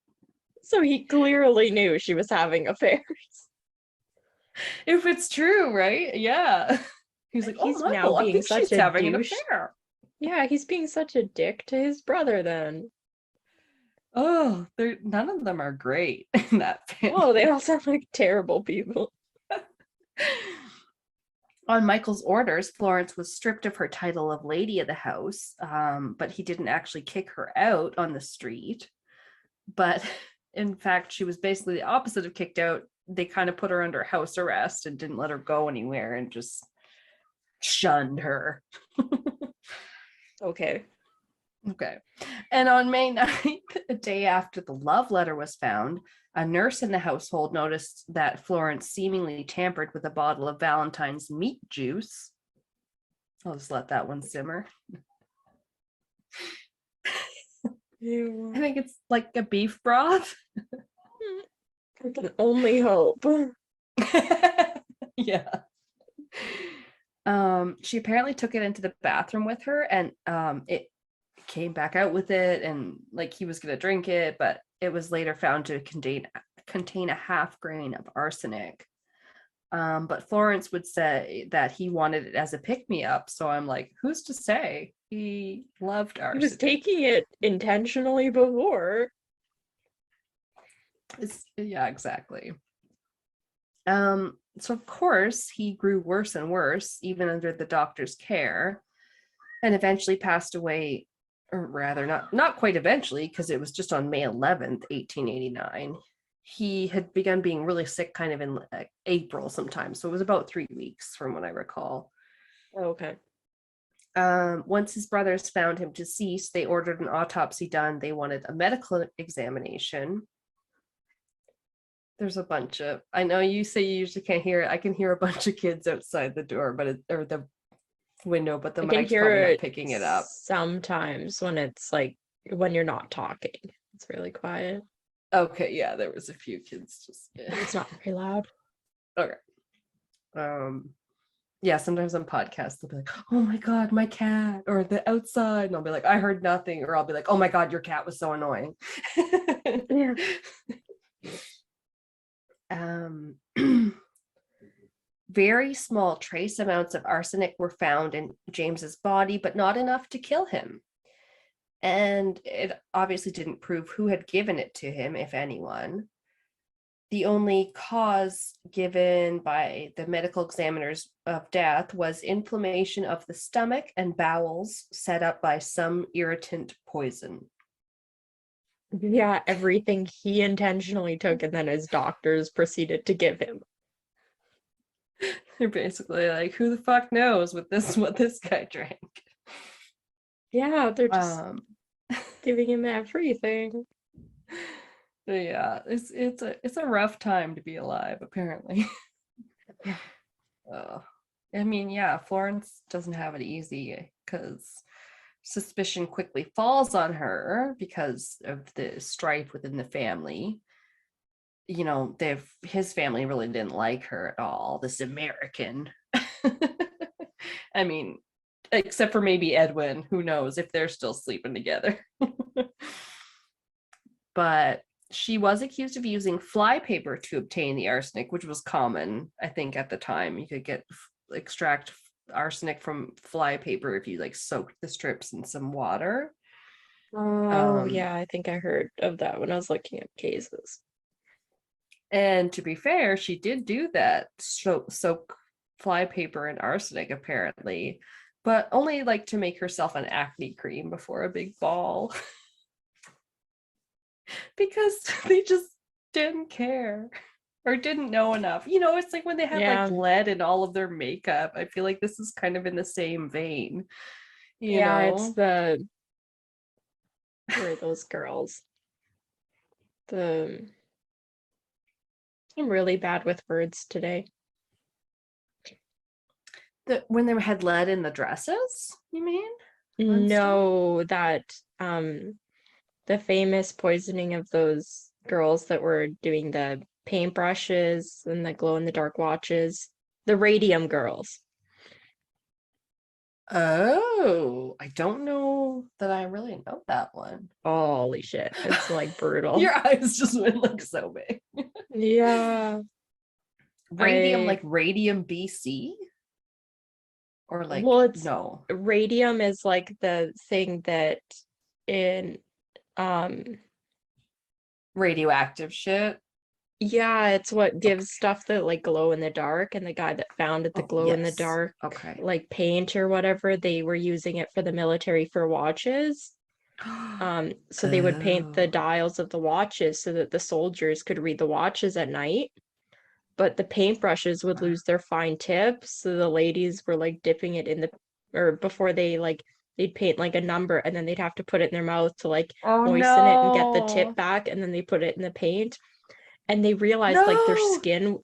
So he clearly knew she was having affairs. If it's true, right? Yeah. He's like, oh, He's now Michael, I being think such she's a having an douche. affair. Yeah, he's being such a dick to his brother then. Oh, they're none of them are great in that family. Oh, they all sound like terrible people. On Michael's orders, Florence was stripped of her title of lady of the house, but he didn't actually kick her out on the street. But in fact, she was basically the opposite of kicked out. They kind of put her under house arrest and didn't let her go anywhere and just shunned her. Okay. Okay. And on May 9th, a day after the love letter was found, a nurse in the household noticed that Florence seemingly tampered with a bottle of Valentine's meat juice. I'll just let that one simmer. I think it's like a beef broth. I can only hope. Yeah. She apparently took it into the bathroom with her, and it came back out with it, and like he was gonna drink it, but it was later found to contain a half grain of arsenic. But Florence would say that he wanted it as a pick-me-up. So I'm like, who's to say he loved He arsenic? was taking it intentionally before. Yeah, exactly. So of course he grew worse and worse, even under the doctor's care, and eventually passed away, or rather not quite eventually, because it was just on May 11th, 1889. He had begun being really sick kind of in April sometime. So it was about 3 weeks from what I recall. Okay. Once his brothers found him deceased, they ordered an autopsy done. They wanted a medical examination. There's a bunch of, I know you say you usually can't hear it. I can hear a bunch of kids outside the door, or the window, but the I can mic's hear probably not it picking it up. sometimes when it's like when you're not talking. It's really quiet. Okay, yeah, there was a few kids just. But it's not very loud. Okay. Yeah, sometimes on podcasts they'll be like, oh my god, my cat, or the outside, and I'll be like, I heard nothing, or I'll be like, oh my god, your cat was so annoying. Yeah. Very small trace amounts of arsenic were found in James's body, but not enough to kill him. And it obviously didn't prove who had given it to him, if anyone. The only cause given by the medical examiners of death was inflammation of the stomach and bowels set up by some irritant poison. Yeah, everything he intentionally took and then his doctors proceeded to give him. They're basically like, who the fuck knows what this guy drank? Yeah, they're just Um, giving him everything. yeah, it's a rough time to be alive, apparently. Yeah. I mean, yeah, Florence doesn't have it easy because suspicion quickly falls on her because of the strife within the family. You know, his family really didn't like her at all, this American. I mean, except for maybe Edwin, who knows if they're still sleeping together. But she was accused of using flypaper to obtain the arsenic, which was common, I think, at the time. You could extract arsenic from flypaper if you like soaked the strips in some water. Oh, yeah, I think I heard of that when I was looking at cases. And to be fair, she did do that, soak flypaper and arsenic apparently, but only like to make herself an acne cream before a big ball. Because they just didn't care or didn't know enough. You know, it's like when they had Yeah. like lead in all of their makeup. I feel like this is kind of in the same vein. Yeah, it's Know? who are those girls? I'm really bad with words today. When they had lead in the dresses, you mean? No, that the famous poisoning of those girls that were doing the paintbrushes and the glow in the dark watches, the radium girls. Oh, I don't know that I really know that one. Holy shit, it's like brutal. Your eyes just went like so big. Yeah. Radium, like Radium BC? Or like, Well, it's no. radium is like the thing that in Radioactive shit. yeah, it's what gives Okay. stuff that like glow in the dark, and the guy that founded the Oh, glow in the yes. dark Okay. like paint or whatever, they were using it for the military for watches. So they would paint the Oh. dials of the watches so that the soldiers could read the watches at night, but the paintbrushes would lose their fine tips, so the ladies were like dipping it in the or before they like they'd paint like a number and then they'd have to put it in their mouth to like Oh moisten it and get the tip no. back, and then they put it in the paint, and they realized like their No. skin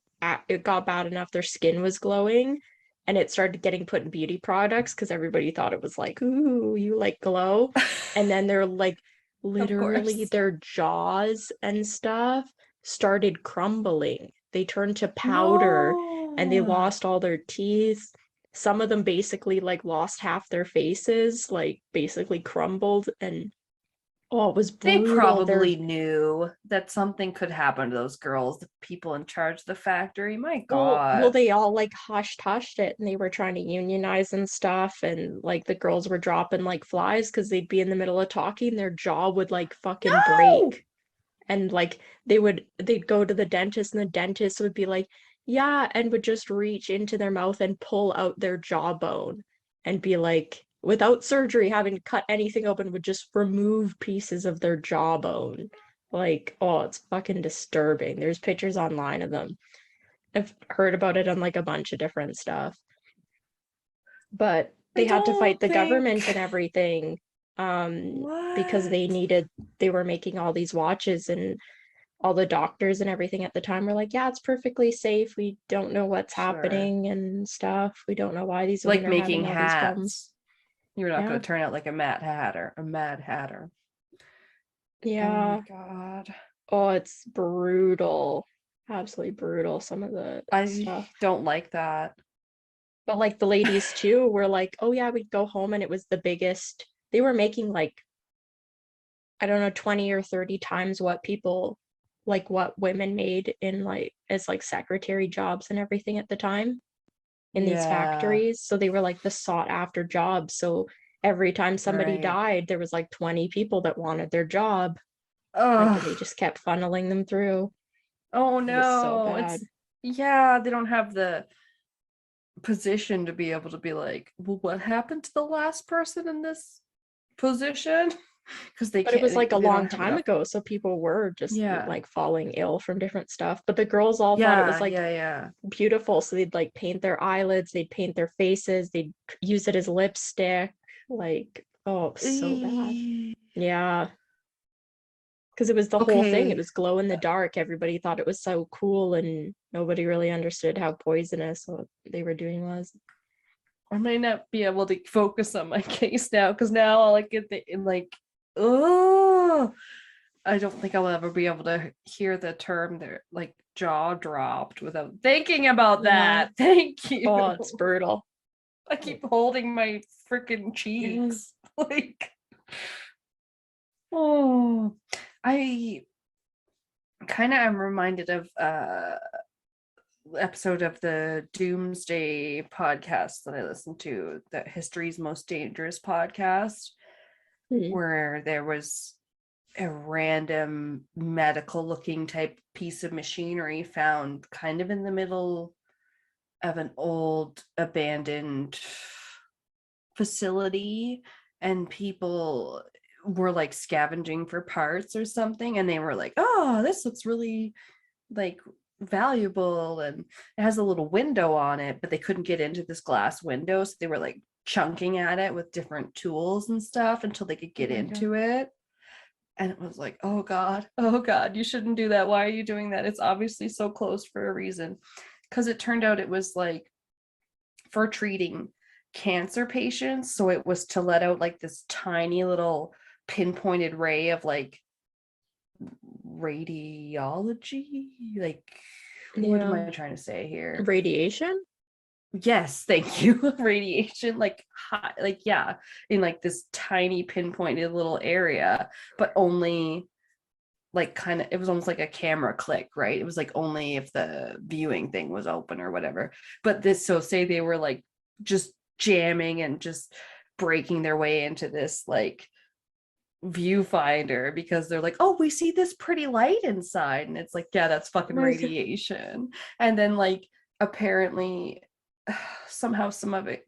it got bad enough their skin was glowing, and it started getting put in beauty products because everybody thought it was like, ooh, you like glow. And then they're like Of literally course. their jaws and stuff started crumbling. They turned to powder and they No. lost all their teeth. Some of them basically like lost half their faces, like basically crumbled, and oh, it was They brutal. They're probably knew that something could happen to those girls, the people in charge of the factory. My well, God. they all like hushed it, and they were trying to unionize and stuff, and like the girls were dropping like flies because they'd be in the middle of talking, their jaw would like fucking No. break, and like they'd go to the dentist, and the dentist would be like, yeah, and would just reach into their mouth and pull out their jawbone and be like, without surgery, having to cut anything open, would just remove pieces of their jawbone. Like, oh, it's fucking disturbing. There's pictures online of them. I've heard about it on like a bunch of different stuff. But I they had to fight don't the government think. and everything because What? they were making all these watches, and all the doctors and everything at the time were like, yeah, it's perfectly safe. We don't know what's Sure. happening and stuff. We don't know why these women Like are having making all these problems. hats. You're not Yeah. going to turn out like a Mad Hatter, a Mad Hatter. Oh my Yeah. God. Oh, it's brutal. Absolutely brutal, some of the I stuff. don't like that. But like the ladies too were like, oh yeah, we'd go home and it was the biggest. They were making like, I don't know, 20 or 30 times what people like what women made in like as like secretary jobs and everything at the time in these Yeah. factories. So they were like the sought after jobs. So every time somebody Right. died, there was like 20 people that wanted their job. Like, and they Oh, just kept funneling them through. Oh It was so no. bad. It's yeah, they don't have the position to be able to be like, well, what happened to the last person in this position? Because they But it can't was like a they long don't have time enough. ago, so people were just Yeah. like falling ill from different stuff. But the girls all thought it was Yeah, like yeah, yeah. beautiful, so they'd like paint their eyelids, they'd paint their faces, they'd use it as lipstick. Like, oh, it was so bad. Eh, Yeah, because it was the whole thing. It okay. was glow in the dark. Everybody thought it was so cool, and nobody really understood how poisonous what they were doing was. I might not be able to focus on my case now because now all I get the in like, oh, I don't think I'll ever be able to hear the term there like jaw dropped without thinking about Yeah. that. Thank you. Oh, it's brutal. I keep holding my freaking Yeah. cheeks. Like, oh, I kind of am reminded of episode of the Doomsday podcast that I listened to, the History's Most Dangerous podcast, Hmm. where there was a random medical looking type piece of machinery found kind of in the middle of an old abandoned facility, and people were like scavenging for parts or something, and they were like, oh, this looks really like valuable, and it has a little window on it, but they couldn't get into this glass window, so they were like chunking at it with different tools and stuff until they could Oh get my God. into it. And it was like, oh god, you shouldn't do that. Why are you doing that? It's obviously so close for a reason. Because it turned out it was like for treating cancer patients, so it was to let out like this tiny little pinpointed ray of like radiology, like, what am Yeah. I trying to say here? Radiation? Yes, thank you. Radiation, like high, like yeah, in like this tiny pinpointed little area, but only like kind of, it was almost like a camera click, right? It was like only if the viewing thing was open or whatever. But this, so say they were like just jamming and just breaking their way into this like viewfinder because they're like, oh, we see this pretty light inside, and it's like, yeah, that's Oh fucking my God. radiation. And then like apparently somehow some of it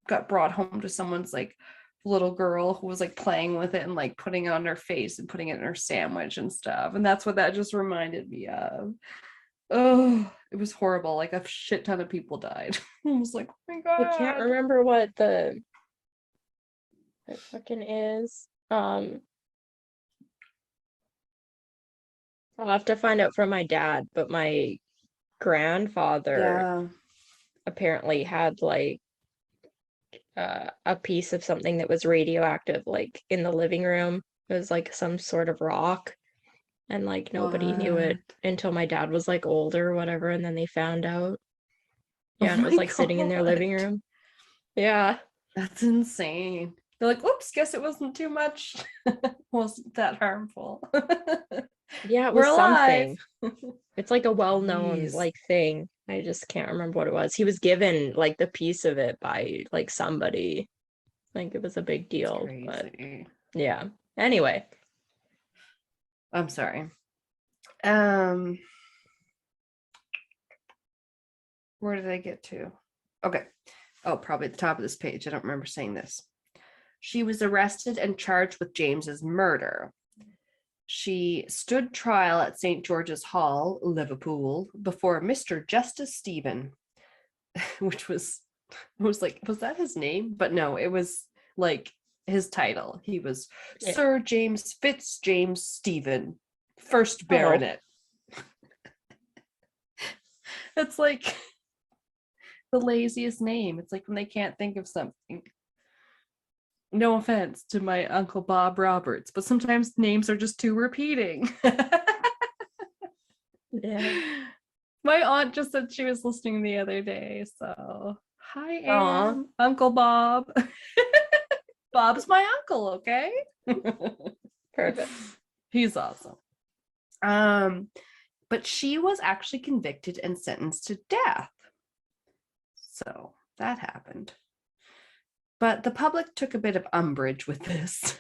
got brought home to someone's like little girl who was like playing with it and like putting it on her face and putting it in her sandwich and stuff, and that's what that just reminded me of. Oh, it was horrible. Like a shit ton of people died. I was like, oh my I can't god. remember what the it fucking is. I'll have to find out from my dad, but my grandfather Yeah. apparently had like a piece of something that was radioactive, like in the living room. It was like some sort of rock, and like nobody knew it What? until my dad was like older or whatever, and then they found out. Oh Yeah, and it was my like sitting in their living god. room. Yeah. That's insane. They're like, oops, guess it wasn't too much. Wasn't that harmful. Yeah, it We're was alive. something. It's like a well-known Jeez. like thing. I just can't remember what it was. He was given like the piece of it by like somebody. Like it was a big It's deal, but crazy. yeah. Anyway, I'm sorry. Um, where did I get to? Okay. Oh, probably at the top of this page. I don't remember saying this. She was arrested and charged with James's murder. She stood trial at St. George's Hall, Liverpool, before Mr. Justice Stephen, which was, it was like, was that his name? But no, it was like his title. He was yeah. Sir James James Stephen, first Oh, baronet. It's like the laziest name. It's like when they can't think of something. No offense to my Uncle Bob Roberts, but sometimes names are just too repeating. yeah. My aunt just said she was listening the other day. So, hi, Aw, Anne, Uncle Bob. Bob's my uncle, okay? perfect. He's awesome. Um, but she was actually convicted and sentenced to death. So that happened. But the public took a bit of umbrage with this.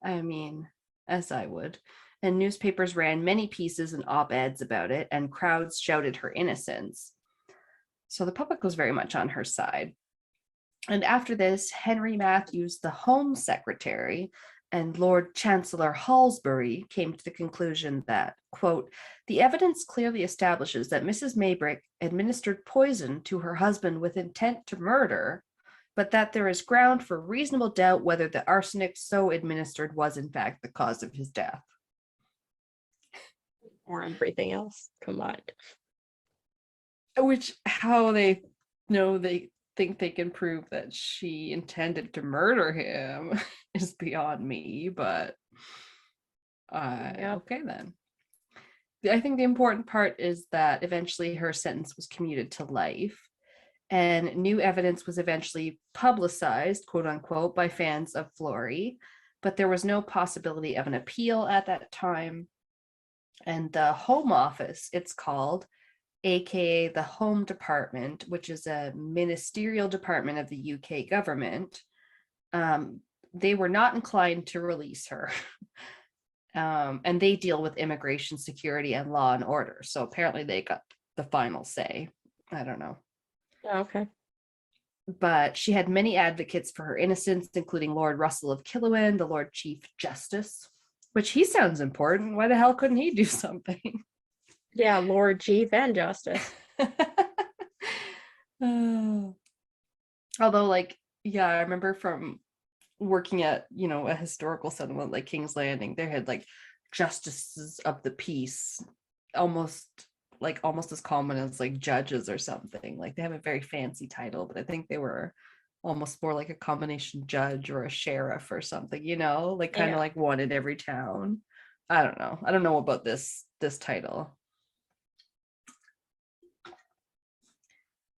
I mean, as I would. and newspapers ran many pieces and op-eds about it, and crowds shouted her innocence. So the public was very much on her side. And after this, Henry Matthews, the Home Secretary, and Lord Chancellor Halsbury came to the conclusion that, quote, the evidence clearly establishes that Mrs. Maybrick administered poison to her husband with intent to murder, but that there is ground for reasonable doubt whether the arsenic so administered was in fact the cause of his death. Or everything else combined. Which, how they know they think they can prove that she intended to murder him is beyond me, but okay then. I think the important part is that eventually her sentence was commuted to life, and new evidence was eventually publicized, quote unquote, by fans of Florrie, but there was no possibility of an appeal at that time. And the Home Office, it's called, aka the Home Department, which is a ministerial department of the UK government, they were not inclined to release her. And they deal with immigration, security, and law and order. So apparently they got the final say. I don't know. Okay. But she had many advocates for her innocence, including Lord Russell of Killowen, the Lord Chief Justice, which he sounds important. Why the hell couldn't he do something? Yeah, Lord Chief and Justice. Although, like, yeah, I remember from working at, you know, a historical settlement like King's Landing, they had like justices of the peace, almost as common as like judges or something. Like they have a very fancy title, but I think they were almost more like a combination judge or a sheriff or something, you know, like kind of like one in every town. I don't know about this title.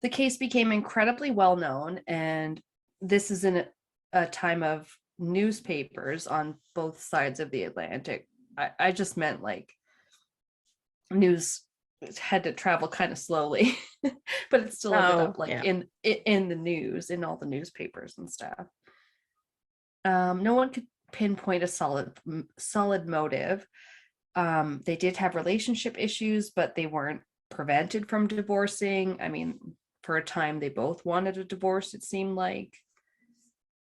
The case became incredibly well known, and this is in a time of newspapers on both sides of the Atlantic. I just meant like news had to travel kind of slowly, but it still ended up like in the news, in all the newspapers and stuff. No one could pinpoint a solid motive. They did have relationship issues, but they weren't prevented from divorcing. I mean, for a time they both wanted a divorce, it seemed like.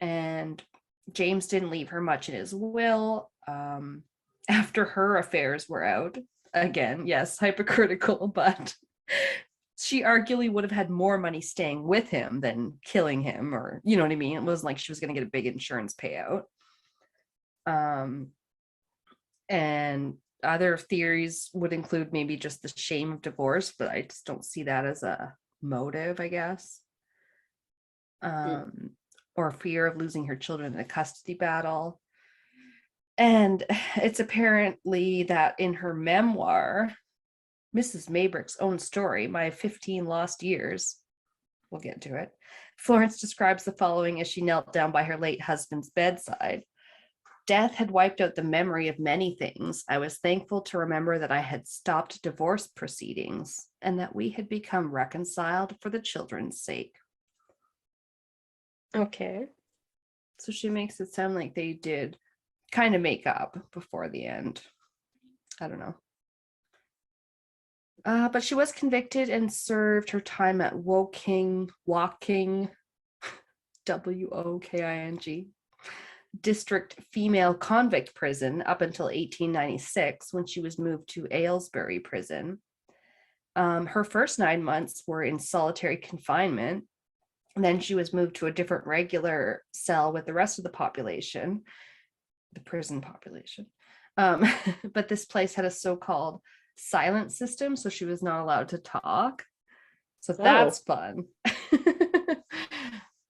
And James didn't leave her much in his will. After her affairs were out, again, yes, hypocritical, but she arguably would have had more money staying with him than killing him, or, you know what I mean? It wasn't like she was going to get a big insurance payout. And other theories would include maybe just the shame of divorce, but I just don't see that as a motive, I guess. Or fear of losing her children in a custody battle. And it's apparently that in her memoir, Mrs. Maybrick's own story, My 15 Lost Years, we'll get to it, Florence describes the following as she knelt down by her late husband's bedside. Death had wiped out the memory of many things. I was thankful to remember that I had stopped divorce proceedings and that we had become reconciled for the children's sake. Okay. So she makes it sound like they did kind of make up before the end. I don't know. But she was convicted and served her time at Woking, W-O-K-I-N-G, district female convict prison up until 1896, when she was moved to Aylesbury prison. Her first 9 months were in solitary confinement. And then she was moved to a different regular cell with the rest of the population, the prison population. But this place had a so-called silent system, so she was not allowed to talk. So that's fun.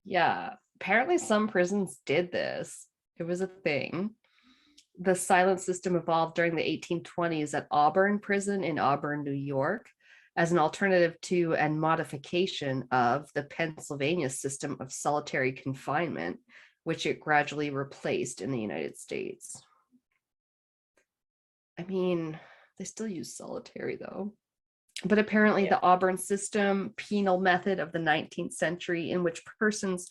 Yeah, apparently some prisons did this. It was a thing. The silent system evolved during the 1820s at Auburn Prison in Auburn, New York, as an alternative to and modification of the Pennsylvania system of solitary confinement, which it gradually replaced in the United States. I mean, they still use solitary though. But apparently the Auburn system, penal method of the 19th century, in which persons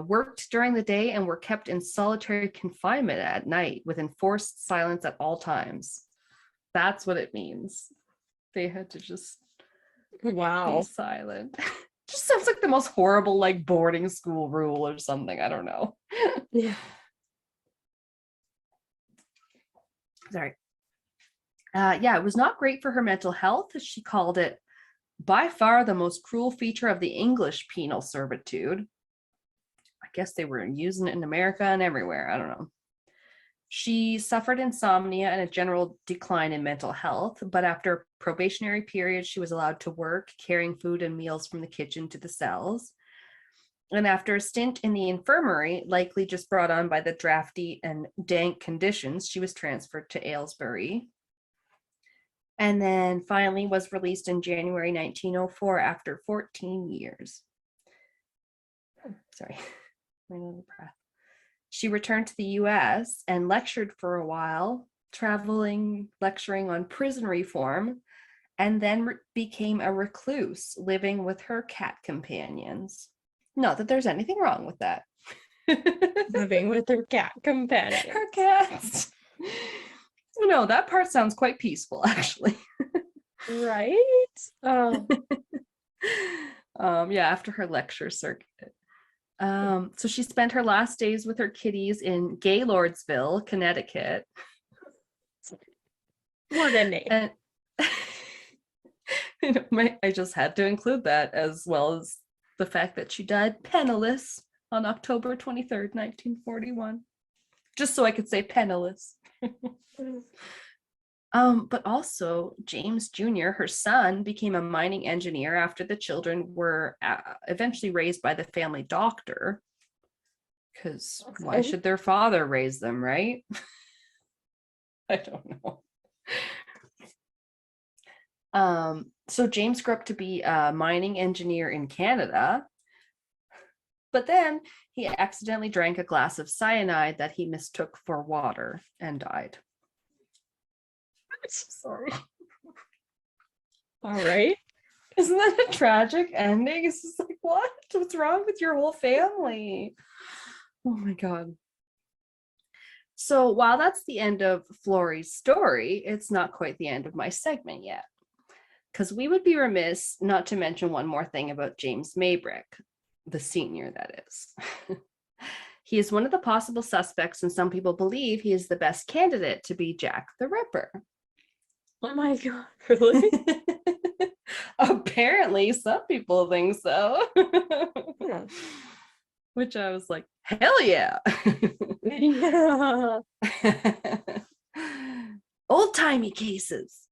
worked during the day and were kept in solitary confinement at night with enforced silence at all times. That's what it means. They had to just be Wow. silent. Just sounds like the most horrible, like, boarding school rule or something. I don't know. Yeah. Sorry. Yeah, it was not great for her mental health. She called it by far the most cruel feature of the English penal servitude. I guess they were using it in America and everywhere. I don't know. She suffered insomnia and a general decline in mental health, but after a probationary period, she was allowed to work, carrying food and meals from the kitchen to the cells. And after a stint in the infirmary, likely just brought on by the drafty and dank conditions, she was transferred to Aylesbury. And then finally was released in January 1904 after 14 years. Sorry, my little breath. She returned to the US and lectured for a while, lecturing on prison reform, and then became a recluse, living with her cat companions. Not that there's anything wrong with that. Living with her cat companion. Her cats. No, that part sounds quite peaceful, actually. Right? Oh. Yeah, after her lecture circuit. So she spent her last days with her kitties in Gaylordsville, Connecticut. What a name. And I just had to include that, as well as the fact that she died penniless on October 23rd, 1941. Just so I could say penniless. But also James Jr., her son, became a mining engineer after the children were eventually raised by the family doctor. Because why should their father raise them, right? I don't know. So James grew up to be a mining engineer in Canada, but then he accidentally drank a glass of cyanide that he mistook for water and died. Sorry. All right. Isn't that a tragic ending? It's just like, what? What's wrong with your whole family? Oh my God. So while that's the end of Florrie's story, it's not quite the end of my segment yet. Because we would be remiss not to mention one more thing about James Maybrick, the senior, that is. He is one of the possible suspects, and some people believe he is the best candidate to be Jack the Ripper. Oh my God, really? Apparently, some people think so. Yeah. Which I was like, hell yeah. Yeah. Old-timey cases.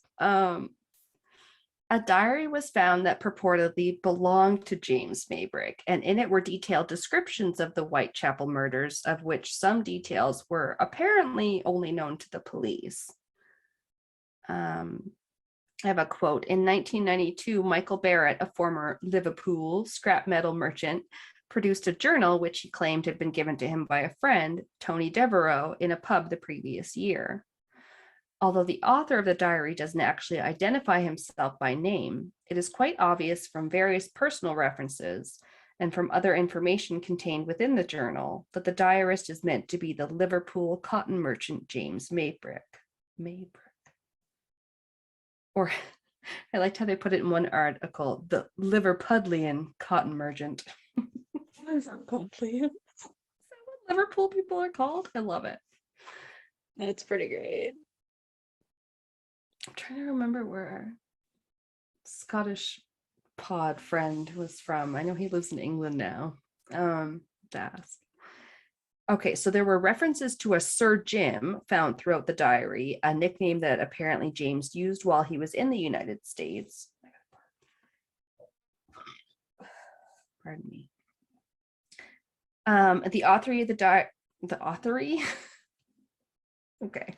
A diary was found that purportedly belonged to James Maybrick, and in it were detailed descriptions of the Whitechapel murders, of which some details were apparently only known to the police. I have a quote. In 1992, Michael Barrett, a former Liverpool scrap metal merchant, produced a journal which he claimed had been given to him by a friend, Tony Devereaux, in a pub the previous year. Although the author of the diary doesn't actually identify himself by name, it is quite obvious from various personal references and from other information contained within the journal that the diarist is meant to be the Liverpool cotton merchant James Maybrick. Or I liked how they put it in one article, the Liverpudlian cotton merchant. What is that called, please? Is that what Liverpool people are called? I love it. That's pretty great. I'm trying to remember where our Scottish pod friend was from. I know he lives in England now. Ask. Okay, so there were references to a Sir Jim found throughout the diary, a nickname that apparently James used while he was in the United States. Pardon me. The author of the author? Okay.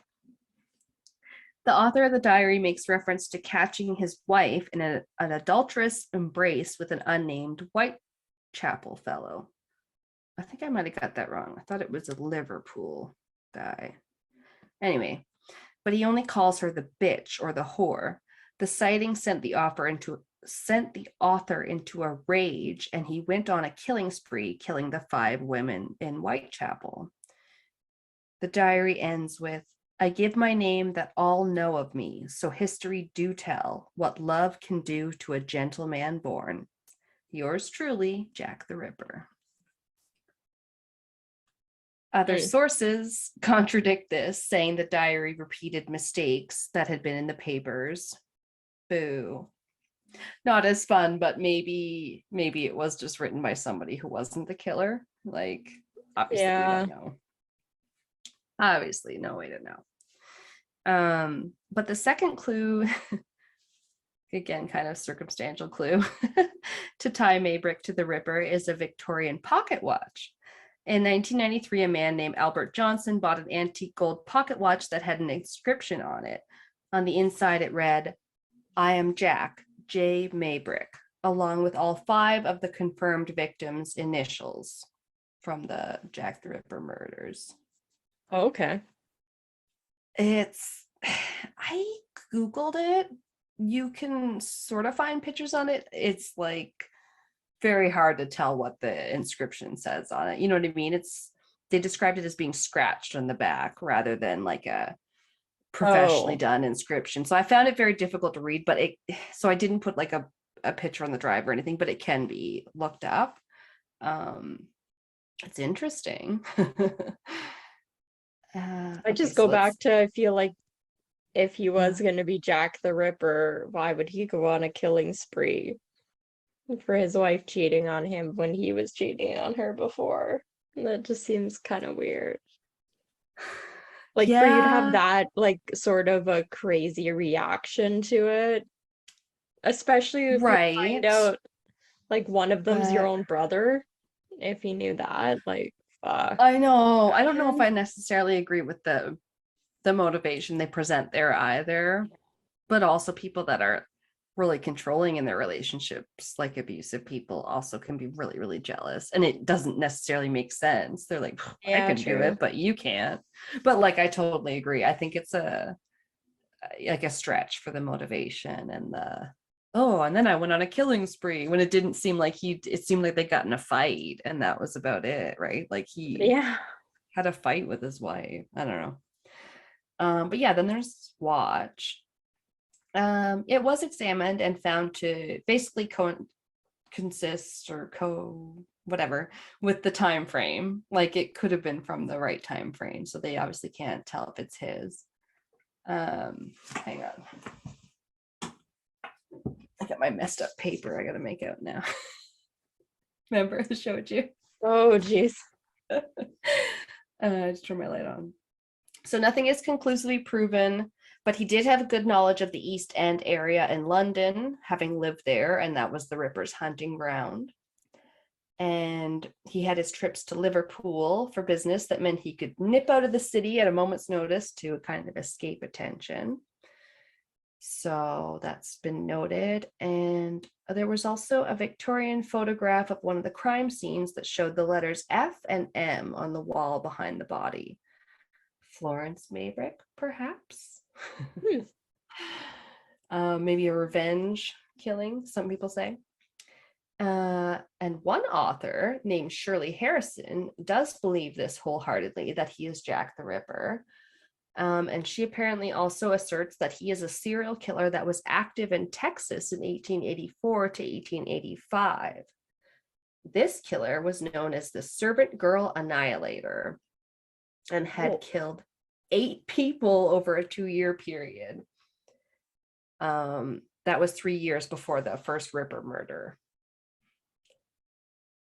The author of the diary makes reference to catching his wife in an adulterous embrace with an unnamed Whitechapel fellow. I think I might have got that wrong. I thought it was a Liverpool guy. Anyway, but he only calls her the bitch or the whore. The sighting sent the sent the author into a rage, and he went on a killing spree, killing the 5 women in Whitechapel. The diary ends with, I give my name that all know of me, so history do tell what love can do to a gentleman born. Yours truly, Jack the Ripper. Other sources contradict this, saying the diary repeated mistakes that had been in the papers. Boo. Not as fun, but maybe it was just written by somebody who wasn't the killer. Like, obviously we don't know. Obviously, no way to know. But the second clue, again, kind of circumstantial clue, to tie Maybrick to the Ripper is a Victorian pocket watch. In 1993, a man named Albert Johnson bought an antique gold pocket watch that had an inscription on it. On the inside, it read, I am Jack, J. Maybrick, along with all 5 of the confirmed victims' initials from the Jack the Ripper murders. Okay. I Googled it. You can sort of find pictures on it. It's like very hard to tell what the inscription says on it. You know what I mean? They described it as being scratched on the back rather than like a professionally done inscription. So I found it very difficult to read, but so I didn't put like a picture on the drive or anything, but it can be looked up. It's interesting. I just go back to, I feel like if he was going to be Jack the Ripper, why would he go on a killing spree for his wife cheating on him when he was cheating on her before? That just seems kind of weird. Like, for you to have that, like, sort of a crazy reaction to it, especially if you find out, like, one of them's your own brother, if he knew that, like, fuck. I know. I don't know if I necessarily agree with the motivation they present there either, but also people that are really controlling in their relationships, like abusive people, also can be really, really jealous, and it doesn't necessarily make sense. They're like, I can do it, but you can't. But like, I totally agree. I think it's a stretch for the motivation and and then I went on a killing spree, when it didn't seem like it seemed like they got in a fight and that was about it, right? Like he had a fight with his wife. I don't know. But yeah, then there's watch. It was examined and found to basically consist or whatever with the time frame. Like, it could have been from the right time frame, so they obviously can't tell if it's his. Hang on, I got my messed up paper I gotta make out now. Remember I showed you? Oh geez. Just turn my light on. So nothing is conclusively proven, but he did have good knowledge of the East End area in London, having lived there, and that was the Ripper's hunting ground. And he had his trips to Liverpool for business that meant he could nip out of the city at a moment's notice to kind of escape attention. So that's been noted. And there was also a Victorian photograph of one of the crime scenes that showed the letters F and M on the wall behind the body. Florence Maybrick, perhaps. Maybe a revenge killing, some people say. And one author named Shirley Harrison does believe this wholeheartedly, that he is Jack the Ripper. And she apparently also asserts that he is a serial killer that was active in Texas in 1884 to 1885. This killer was known as the Servant Girl Annihilator and had killed 8 people over a 2-year period. That was 3 years before the first Ripper murder.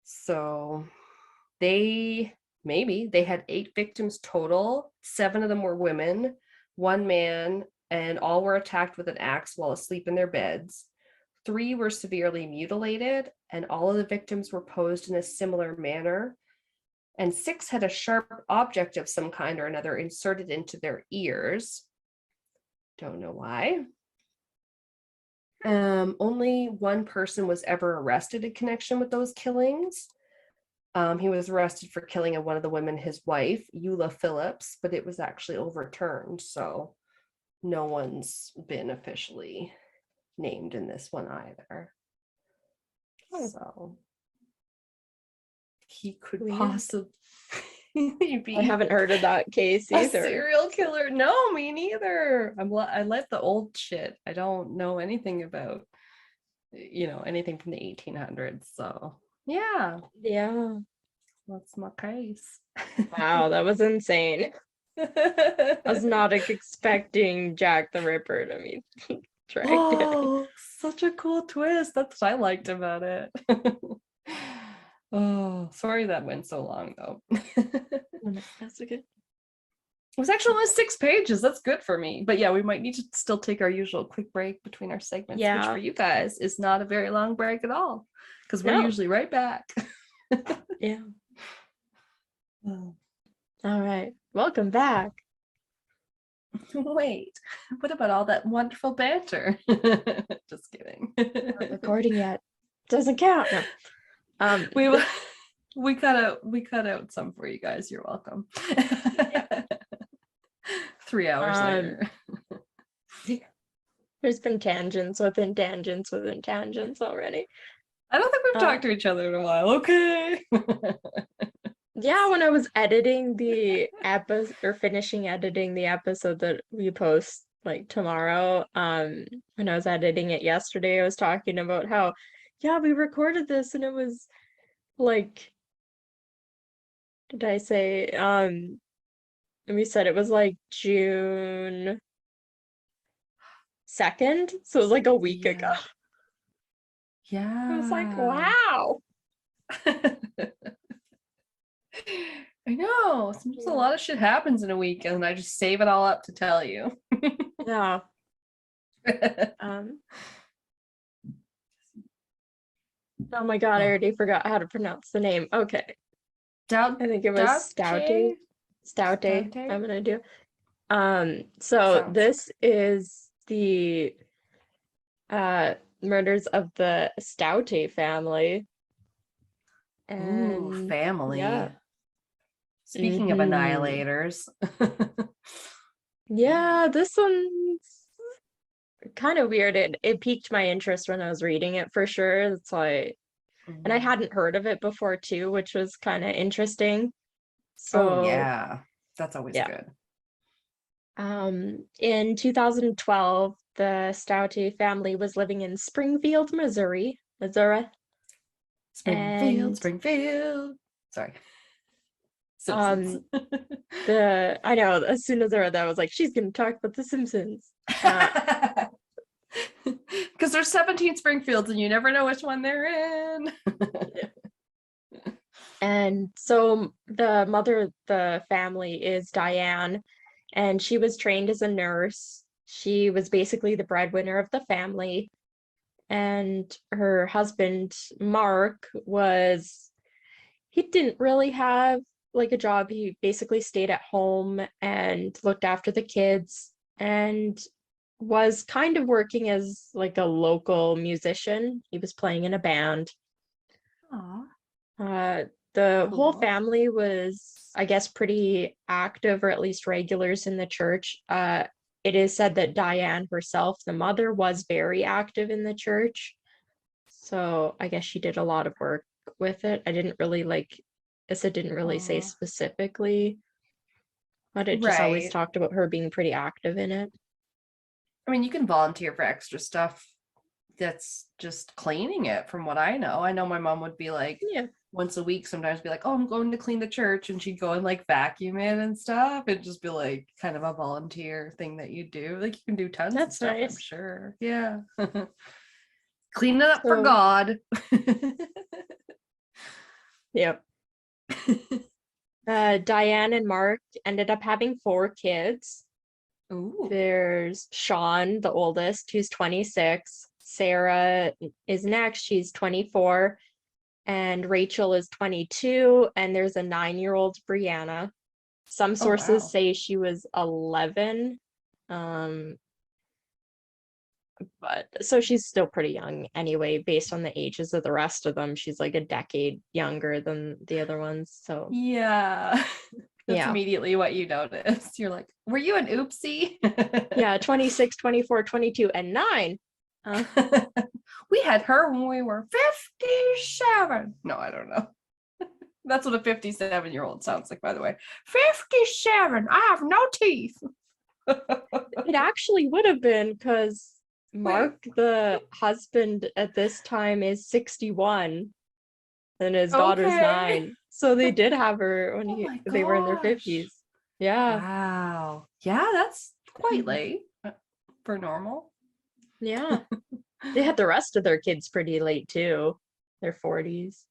So they had 8 victims total. 7 of them were women, 1 man, and all were attacked with an axe while asleep in their beds. 3 were severely mutilated, and all of the victims were posed in a similar manner. And 6 had a sharp object of some kind or another inserted into their ears. Don't know why. Only 1 person was ever arrested in connection with those killings. He was arrested for killing one of the women, his wife, Eula Phillips, but it was actually overturned. So no one's been officially named in this one either. Oh. So he could Weird. possibly be I haven't heard of that case a either. serial killer. No, me neither. I like the old shit. I don't know anything about, anything from the 1800s. So yeah, Yeah. that's my case. Wow, that was insane. I was not expecting Jack the Ripper to be dragged in. Oh, such a cool twist. That's what I liked about it. Oh, sorry that went so long though. That's a good. It was actually only 6 pages. That's good for me. But yeah, we might need to still take our usual quick break between our segments, which Yeah. for you guys is not a very long break at all, because we're No. usually right back. Yeah. Oh, All right. Welcome back. wait, what about all that wonderful banter? Just kidding. Not recording yet. Doesn't count. No. We cut out some for you guys. You're welcome. 3 hours later. There's been tangents within tangents within tangents already. I don't think we've talked to each other in a while. Okay. Yeah, when I was editing the episode or finishing editing the episode that we post like tomorrow, when I was editing it yesterday, I was talking about how, yeah, we recorded this and it was like, did I say, and we said it was like June 2nd, so it was like a week ago. Yeah. I was like, wow. I know. Sometimes a lot of shit happens in a week and I just save it all up to tell you. Yeah. Oh my god, I already forgot how to pronounce the name. Okay. I think it was Staudte. Staudte. I'm gonna do. So this is the murders of the Staudte family. Ooh, family. Yeah. Speaking of annihilators. Yeah, this one's kind of weird. It piqued my interest when I was reading it for sure. It's like, and I hadn't heard of it before too, which was kind of interesting. So yeah, that's always good. In 2012, the Staudte family was living in Springfield, Missouri. Springfield. Sorry. Simpsons. I know, as soon as I read that, I was like, she's gonna talk about the Simpsons. Because there's 17 Springfields and you never know which one they're in. And so the mother of the family is Diane, and she was trained as a nurse. She was basically the breadwinner of the family. And her husband, Mark, he didn't really have like a job. He basically stayed at home and looked after the kids and was kind of working as like a local musician. He was playing in a band. The whole family was, I guess, pretty active, or at least regulars in the church. It is said that Diane herself, the mother, was very active in the church. So I guess she did a lot of work with it. It didn't really say specifically, but it just always talked about her being pretty active in it. I mean, you can volunteer for extra stuff that's just cleaning it, from what I know. I know my mom would be like, once a week sometimes be like, oh, I'm going to clean the church, and she'd go and like vacuum it and stuff. It'd just be like kind of a volunteer thing that you do. Like you can do tons of stuff, nice. I'm sure. Yeah. Clean it up for God. Yep. Diane and Mark ended up having 4 kids. Ooh. There's Sean, the oldest, who's 26. Sarah is next. She's 24. And Rachel is 22. And there's a 9-year-old, Brianna. Some sources say she was 11. But so she's still pretty young anyway, based on the ages of the rest of them. She's like a decade younger than the other ones. So yeah. That's immediately what you notice. You're like, were you an oopsie? Yeah, 26, 24, 22, and 9. Uh, We had her when we were 57. No, I don't know. That's what a 57-year-old sounds like, by the way. 57. I have no teeth. it actually would have been because Mark, the husband at this time, is 61 and his daughter's Okay. 9. So they did have her when Oh my they were in their gosh. 50s. Yeah. Wow. Yeah, that's quite late for normal. Yeah. They had the rest of their kids pretty late too. Their 40s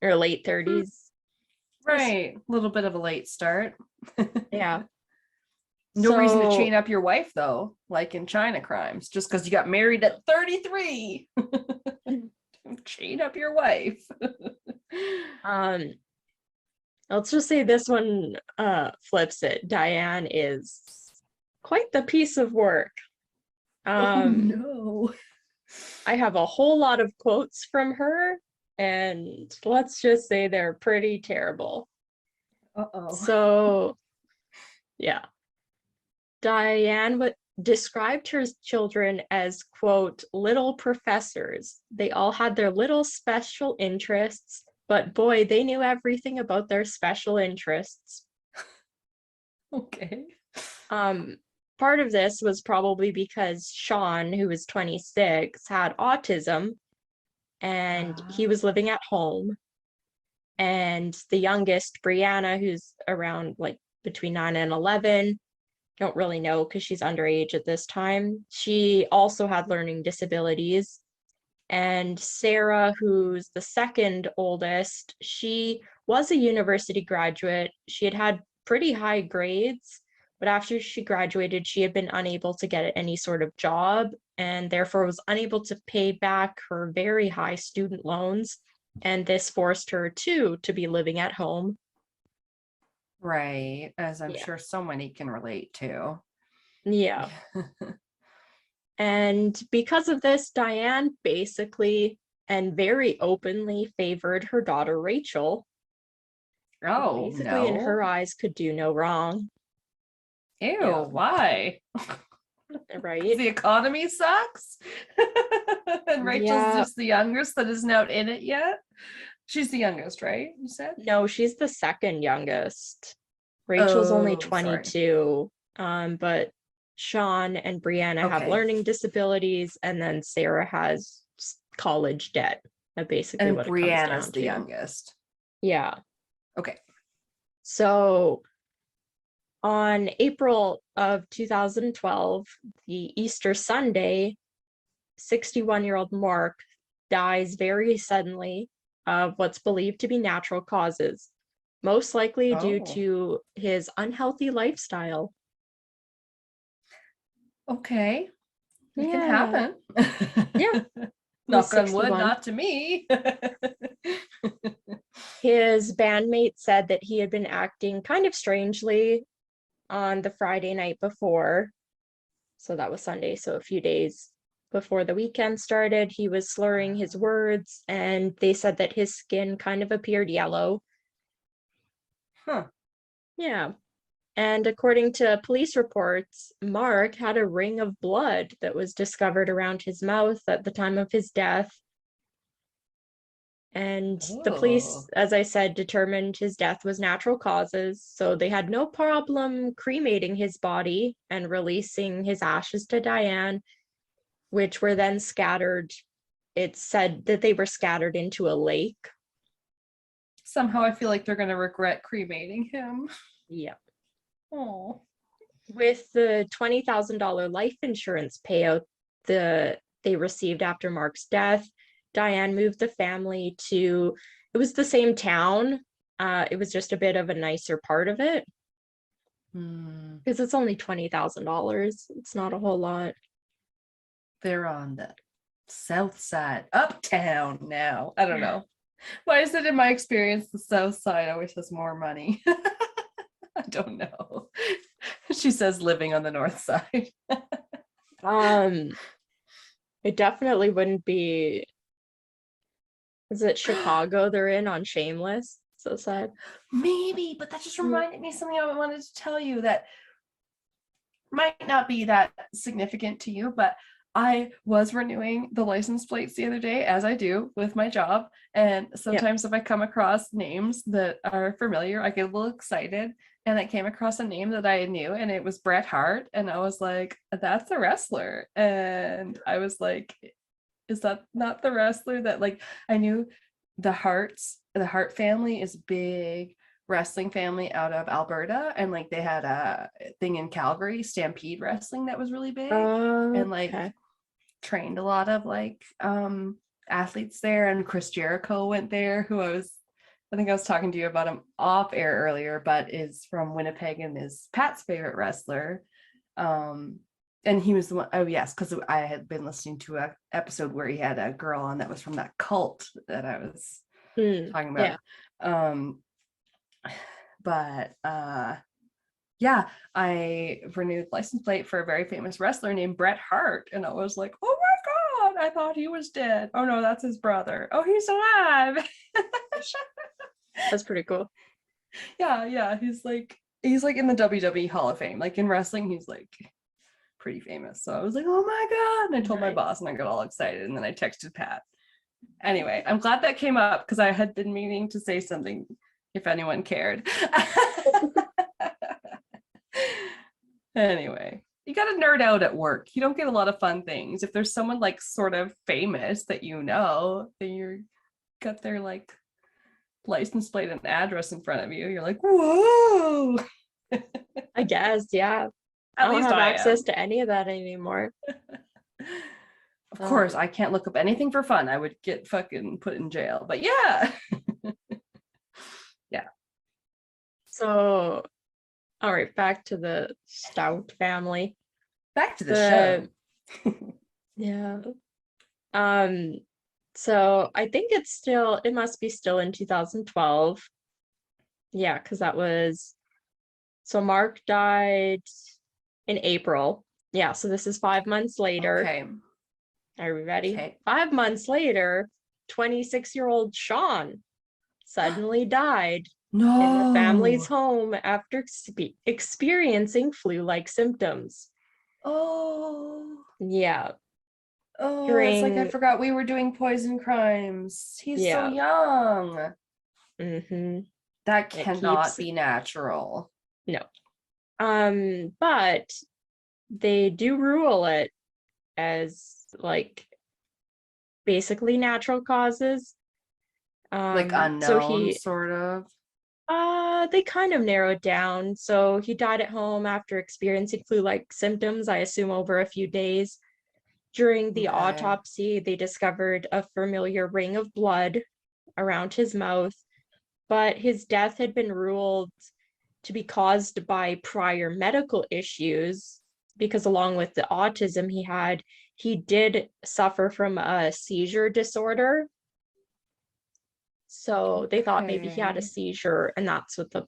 or late 30s. Right. A little bit of a late start. Yeah. No reason to So chain up your wife, though, like in China crimes, just because you got married at 33. Chain up your wife. um let's just say this one flips it. Diane is quite the piece of work. Oh no. I have a whole lot of quotes from her, and let's just say they're pretty terrible. Uh-oh. So, yeah. Diane described her children as, quote, little professors. They all had their little special interests, but boy, they knew everything about their special interests. Okay. Part of this was probably because Sean, who was 26, had autism and he was living at home. And the youngest, Brianna, who's around like between 9 and 11, don't really know because she's underage at this time. She also had learning disabilities. And Sarah, who's the second oldest, she was a university graduate. She had had pretty high grades, but after she graduated, she had been unable to get any sort of job and therefore was unable to pay back her very high student loans. And this forced her too to be living at home. Right. As I'm Yeah. sure so many can relate to. Yeah. And because of this, Diane basically and very openly favored her daughter Rachel, who Oh, basically in her no. eyes could do no wrong. Ew, Yeah. why? Right? The economy sucks. And Rachel's Yeah. just the youngest that isn't out in it yet. She's the youngest, right? You said? No, she's the second youngest. Rachel's only Oh, sorry. 22. But Sean and Brianna have Okay. learning disabilities, and then Sarah has college debt. That's basically And what it comes Brianna's down the to. youngest. Yeah. Okay. So on April of 2012, the Easter Sunday, 61-year-old Mark dies very suddenly of what's believed to be natural causes, most likely due Oh, to his unhealthy lifestyle. okay. It can Yeah. happen. Yeah. He was Knock on wood, 61. not to me. His bandmate said that he had been acting kind of strangely on the Friday night before. So that was Sunday. So a few days before the weekend started, he was slurring his words, and they said that his skin kind of appeared yellow. Huh. Yeah. And according to police reports, Mark had a ring of blood that was discovered around his mouth at the time of his death. And the police, Oh. as I said, determined his death was natural causes. So they had no problem cremating his body and releasing his ashes to Diane, which were then scattered. It said that they were scattered into a lake. Somehow I feel like they're going to regret cremating him. Yeah. Oh. With the $20,000 life insurance payout they received after Mark's death, Diane moved the family to, it was the same town. It was just a bit of a nicer part of it because it's only $20,000. It's not a whole lot. They're on the south side, uptown now. I don't know. Why is it in my experience the south side always has more money? I don't know. She says living on the north side. It definitely wouldn't be. Is it Chicago they're in on Shameless? So sad. Maybe, but that just reminded me of something I wanted to tell you that might not be that significant to you, but I was renewing the license plates the other day, as I do with my job. And Yeah. sometimes if I come across names that are familiar, I get a little excited. And I came across a name that I knew, and it was Bret Hart. And I was like, that's a wrestler. And I was like, is that not the wrestler that, like, I knew the Hart family is a big wrestling family out of Alberta, and like they had a thing in Calgary, Stampede Wrestling, that was really big, and like Okay. trained a lot of like athletes there. And Chris Jericho went there, who I think I was talking to you about him off air earlier, but is from Winnipeg and is Pat's favorite wrestler. And he was the one, oh yes, because I had been listening to an episode where he had a girl on that was from that cult that I was talking about. Yeah. But yeah, I renewed license plate for a very famous wrestler named Bret Hart, and I was like, oh my god, I thought he was dead. Oh no, that's his brother. Oh, he's alive. That's pretty cool. Yeah, he's like in the WWE Hall of Fame. Like in wrestling, he's like pretty famous. So I was like, oh my god. And I told my Nice. boss, and I got all excited, and then I texted Pat. Anyway, I'm glad that came up because I had been meaning to say something if anyone cared. Anyway, you got to nerd out at work. You don't get a lot of fun things. If there's someone like sort of famous that you know, then you're got their like license plate and address in front of you, you're like, whoa. I guess, yeah. I At don't least have I access am. to any of that anymore. Of course, I can't look up anything for fun. I would get fucking put in jail. But yeah. Yeah. So, all right, back to the Staudte family. Back to the show. Yeah. So I think it must be still in 2012. Yeah, because so Mark died in April. Yeah, so this is 5 months later. Okay. Are we ready? Okay. 5 months later, 26-year-old Sean suddenly died No. in the family's home after experiencing flu-like symptoms. Oh. Yeah. Oh, it's like I forgot we were doing poison crimes. He's so young. That cannot be natural. No. But they do rule it as like basically natural causes. Like unknown, sort of. They kind of narrowed down. So he died at home after experiencing flu-like symptoms, I assume over a few days. During the autopsy, they discovered a familiar ring of blood around his mouth, but his death had been ruled to be caused by prior medical issues because along with the autism he did suffer from a seizure disorder. So they thought maybe he had a seizure, and that's what the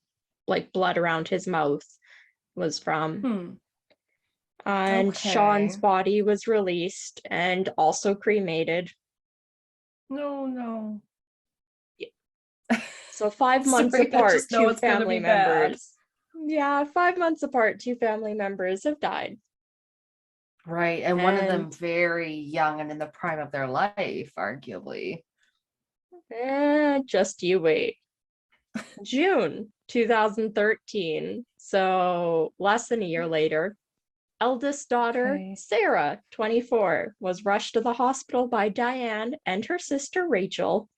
like blood around his mouth was from. And Sean's body was released and also cremated. No. So 5 months apart, two family members. Yeah, 5 months apart, two family members have died. Right. And one of them very young and in the prime of their life, arguably. Just you wait. June 2013. So less than a year later, eldest daughter, Sarah, 24, was rushed to the hospital by Diane and her sister, Rachel.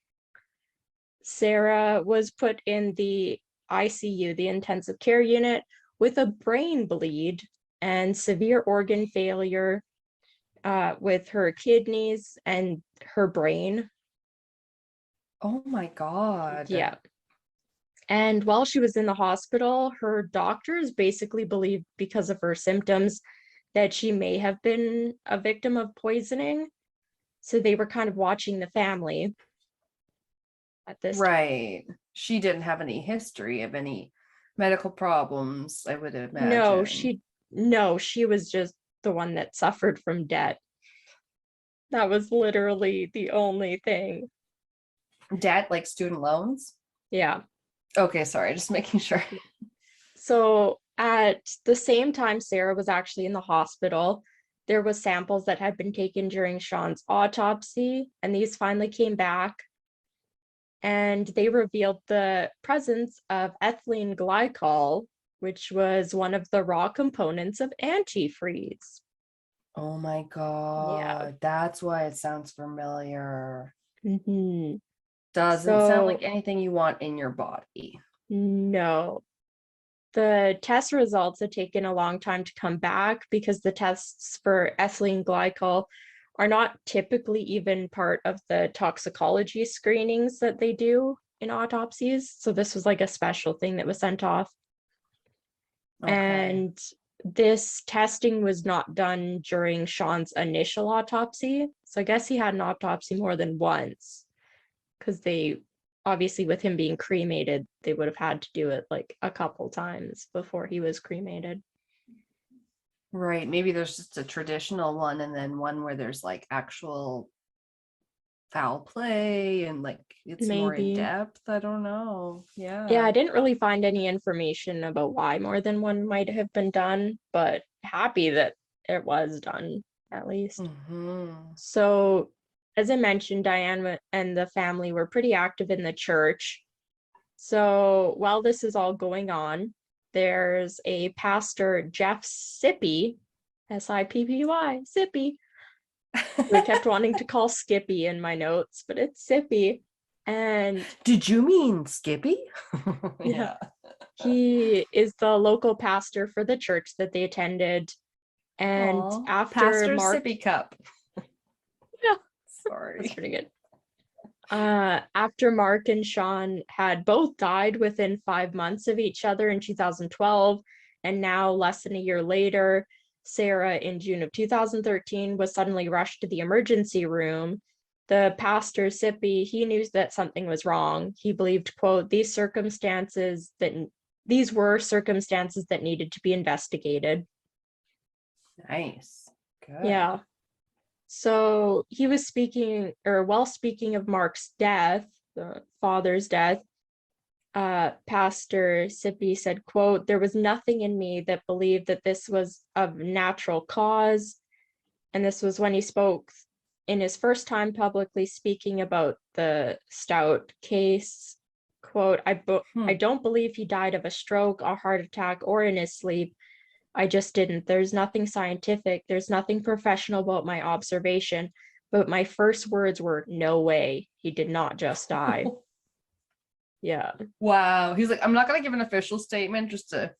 Sarah was put in the ICU, the intensive care unit, with a brain bleed and severe organ failure with her kidneys and her brain. Oh my God. Yeah. And while she was in the hospital, her doctors basically believed because of her symptoms that she may have been a victim of poisoning. So they were kind of watching the family at this time. She didn't have any history of any medical problems, I would imagine. No, she was just the one that suffered from debt. That was literally the only thing. Debt, like student loans? Yeah. Okay, sorry, just making sure. So at the same time Sarah was actually in the hospital, there was samples that had been taken during Sean's autopsy, and these finally came back, and they revealed the presence of ethylene glycol, which was one of the raw components of antifreeze. Oh my God. That's why it sounds familiar. Mm-hmm. Doesn't sound like anything you want in your body. No. The test results have taken a long time to come back because the tests for ethylene glycol are not typically even part of the toxicology screenings that they do in autopsies. So this was like a special thing that was sent off. Okay. And this testing was not done during Sean's initial autopsy. So I guess he had an autopsy more than once, because they obviously, with him being cremated, they would have had to do it like a couple times before he was cremated. Right. Maybe there's just a traditional one and then one where there's like actual foul play and like it's more in Maybe. depth. I don't know. Yeah, Yeah. I didn't really find any information about why more than one might have been done, but happy that it was done at least. Mm-hmm. So, as I mentioned, Diane and the family were pretty active in the church. So, while this is all going on, there's a pastor, Jeff Sippy, Sippy, Sippy, who I kept wanting to call Skippy in my notes, but it's Sippy. And did you mean Skippy? yeah, he is the local pastor for the church that they attended. And Aww, after Pastor Mark, Sippy Cup. yeah, Sorry. that's pretty good. After Mark and Sean had both died within 5 months of each other in 2012, and now less than a year later, Sarah in June of 2013 was suddenly rushed to the emergency room. The pastor, Sippy, he knew that something was wrong. He believed, quote, these were circumstances that needed to be investigated. Nice. Good. Yeah. So he was speaking, or while speaking of Mark's death, the father's death, Pastor Sippy said, quote, there was nothing in me that believed that this was of natural cause. And this was when he spoke in his first time publicly speaking about the Staudte case. Quote, I don't believe he died of a stroke, a heart attack, or in his sleep. I just didn't. There's nothing scientific. There's nothing professional about my observation. But my first words were, no way. He did not just die. Yeah. Wow. He's like, I'm not going to give an official statement just to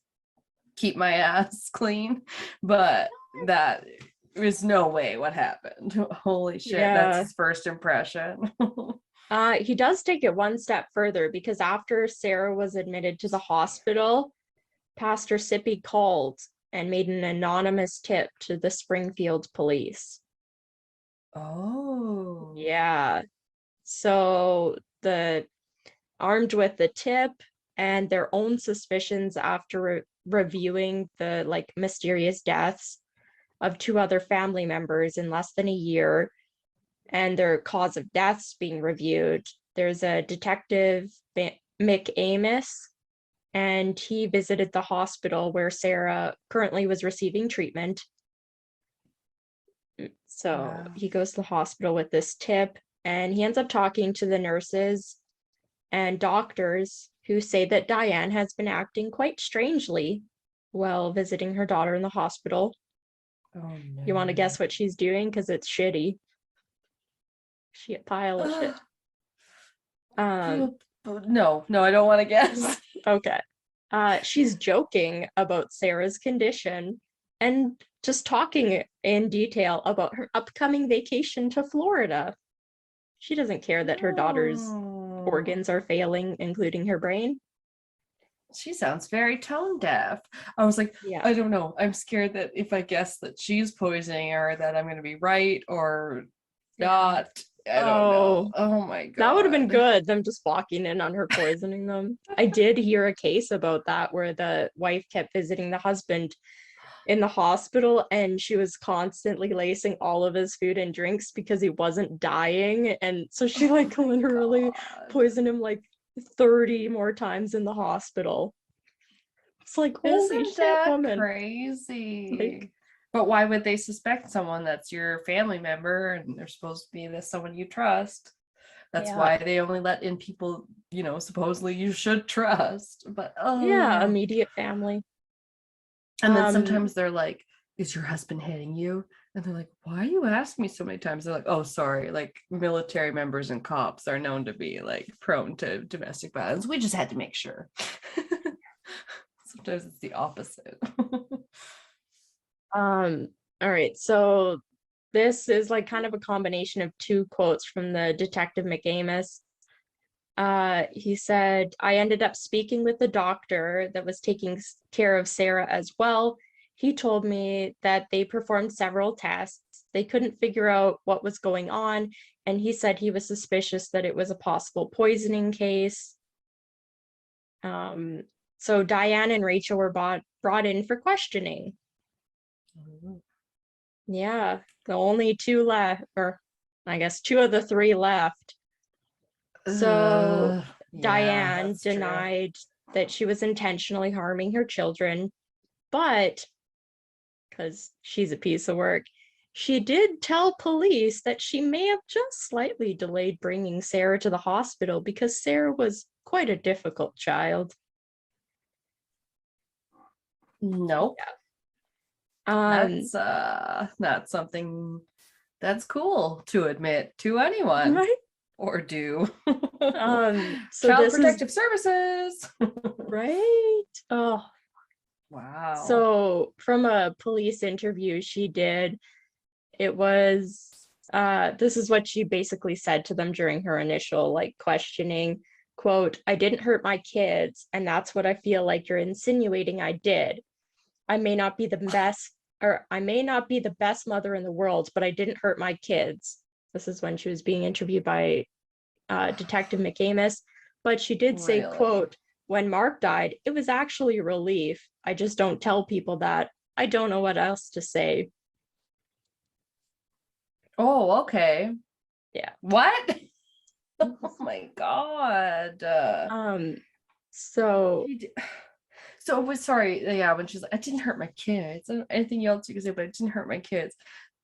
keep my ass clean, but that is no way what happened. Holy shit. Yeah. That's his first impression. He does take it one step further, because after Sarah was admitted to the hospital, Pastor Sippy called and made an anonymous tip to the Springfield police. Oh. Yeah. So armed with the tip and their own suspicions after reviewing the like mysterious deaths of 2 other family members in less than a year, and their cause of deaths being reviewed, there's a detective, Mick Amos, and he visited the hospital where Sarah currently was receiving treatment. So he goes to the hospital with this tip, and he ends up talking to the nurses and doctors, who say that Diane has been acting quite strangely while visiting her daughter in the hospital. Oh, no. You want to guess what she's doing? Because it's shitty. She a pile of shit. No, I don't want to guess. Okay. She's joking about Sarah's condition and just talking in detail about her upcoming vacation to Florida. She doesn't care that her daughter's organs are failing, including her brain. She sounds very tone deaf. I was like, Yeah. I don't know. I'm scared that if I guess that she's poisoning her, that I'm going to be right or not. I don't know. Oh my God. That would have been good, them just walking in on her poisoning them. I did hear a case about that where the wife kept visiting the husband in the hospital, and she was constantly lacing all of his food and drinks because he wasn't dying. And so she like literally poisoned him like 30 more times in the hospital. It's like, holy shit, woman. Crazy. Like, But why would they suspect someone that's your family member and they're supposed to be this someone you trust? That's Yeah. why they only let in people, supposedly you should trust. But Yeah, oh, immediate family. and then Um, sometimes they're like, is your husband hitting you? And they're like, why you ask me so many times? They're like, oh, sorry. Like military members and cops are known to be like prone to domestic violence. We just had to make sure. Sometimes it's the opposite. all right, so this is like kind of a combination of two quotes from the Detective McAmis. He said, I ended up speaking with the doctor that was taking care of Sarah as well. He told me that they performed several tests. They couldn't figure out what was going on, and he said he was suspicious that it was a possible poisoning case. So Diane and Rachel were brought in for questioning. Yeah, the only two left, or I guess two of the three left. So Yeah, Diane that's true. denied that she was intentionally harming her children, but because she's a piece of work, she did tell police that she may have just slightly delayed bringing Sarah to the hospital because Sarah was quite a difficult child. Nope. Um, That's something that's cool to admit to anyone right? or do. So Child this is Protective Services. right. Oh, Wow. so from a police interview she did, it was this is what she basically said to them during her initial like questioning. Quote, I didn't hurt my kids, and that's what I feel like you're insinuating I did. I may not be the best, or I may not be the best mother in the world, but I didn't hurt my kids. This is when she was being interviewed by Detective McAmis. But she did say, Really? quote, when Mark died, it was actually a relief. I just don't tell people that. I don't know what else to say. Oh, okay. Yeah. What? Oh my God. Um, so So it was sorry, yeah, when she's like, I didn't hurt my kids. Anything else you can say, but I didn't hurt my kids.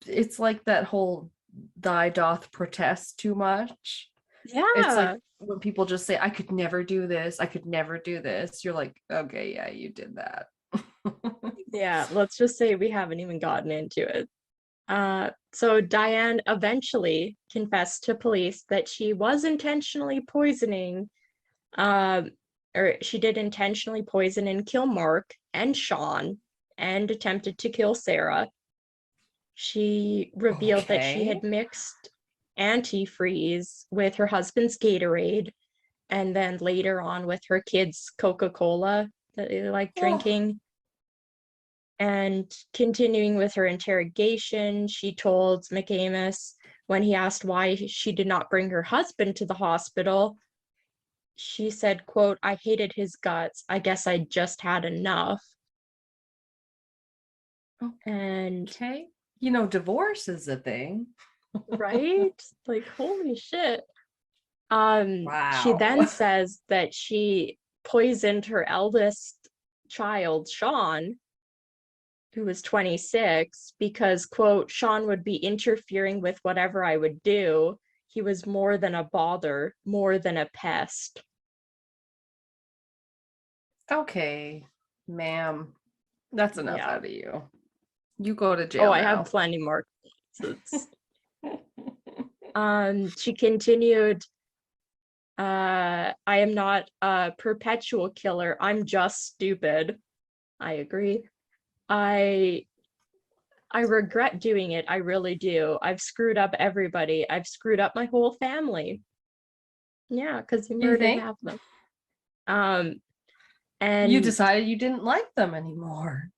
It's like that whole thy doth protest too much. It's like yeah. when people just say, I could never do this, I could never do this. You're like, okay, yeah, you did that. Yeah, let's just say we haven't even gotten into it. So Diane eventually confessed to police that she was intentionally poisoning, um, or she did intentionally poison and kill Mark and Sean and attempted to kill Sarah. She revealed that she Okay. had mixed antifreeze with her husband's Gatorade and then later on with her kids' Coca-Cola that they like Oh, drinking. And continuing with her interrogation, she told McAmis when he asked why she did not bring her husband to the hospital, she said, quote, I hated his guts. I guess I just had enough. And okay. Divorce is a thing. right? Like, holy shit. She then Wow. says that she poisoned her eldest child, Sean, who was 26, because, quote, Sean would be interfering with whatever I would do. He was more than a bother, more than a pest. Okay, ma'am, that's enough Yeah. out of you. You go to Oh, jail I have now. plenty more. She continued, I am not a perpetual killer. I'm just stupid. I agree. I I regret doing it. I really do. I've screwed up everybody. I've screwed up my whole family. Yeah, because he You murdered think half of them. Um, you and decided you didn't like them anymore?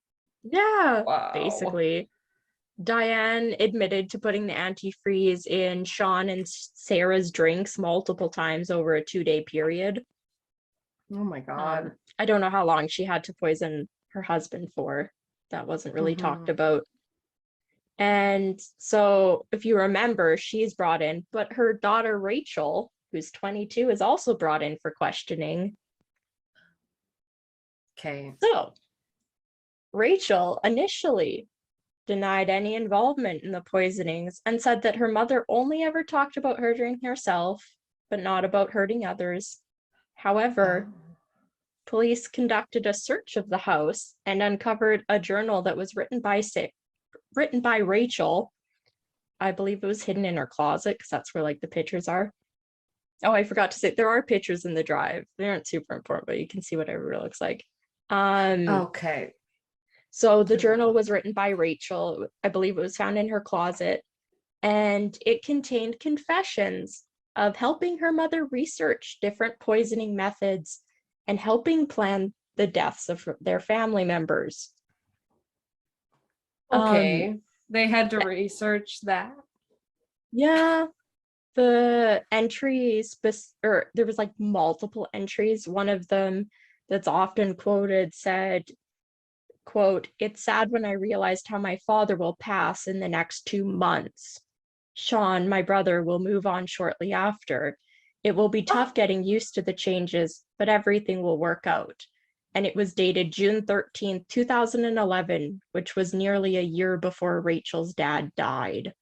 yeah, Wow. basically, Diane admitted to putting the antifreeze in Sean and Sarah's drinks multiple times over a 2-day period. Oh my God. I don't know how long she had to poison her husband for. That wasn't really talked Mhm. about. And so, if you remember, she's brought in, but her daughter Rachel, who's 22, is also brought in for questioning. Okay. So, Rachel initially denied any involvement in the poisonings and said that her mother only ever talked about hurting herself, but not about hurting others. However, police conducted a search of the house and uncovered a journal that was written by Rachel. I believe it was hidden in her closet because that's where like the pictures are. Oh, I forgot to say there are pictures in the drive. They aren't super important, but you can see what it looks like. Okay. So the journal was written by Rachel. I believe it was found in her closet, and it contained confessions of helping her mother research different poisoning methods and helping plan the deaths of their family members. Okay. They had to research that. Yeah. The entries, or there was like multiple entries. One of them that's often quoted said, quote, "It's sad when I realized how my father will pass in the next 2 months. Sean, my brother, will move on shortly after. It will be tough getting used to the changes, but everything will work out." And it was dated June 13th, 2011, which was nearly a year before Rachel's dad died.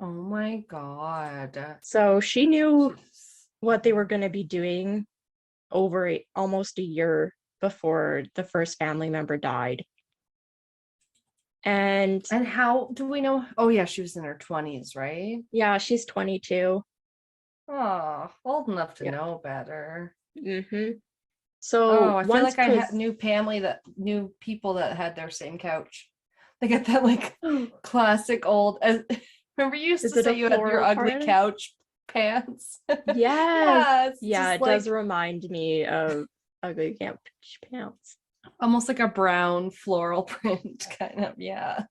Oh my God. So she knew what they were going to be doing over almost a year before the first family member died. And how do we know? Oh yeah, she was in her 20s, right? yeah, she's 22. Oh, old enough to know better. Mm-hmm. So Oh, I feel like I had knew people that had their same couch. They got that like classic old. Remember you used to say you had your ugly couch pants? Yes. Yeah, it does remind me of ugly couch pants. Almost like a brown floral print kind of, yeah.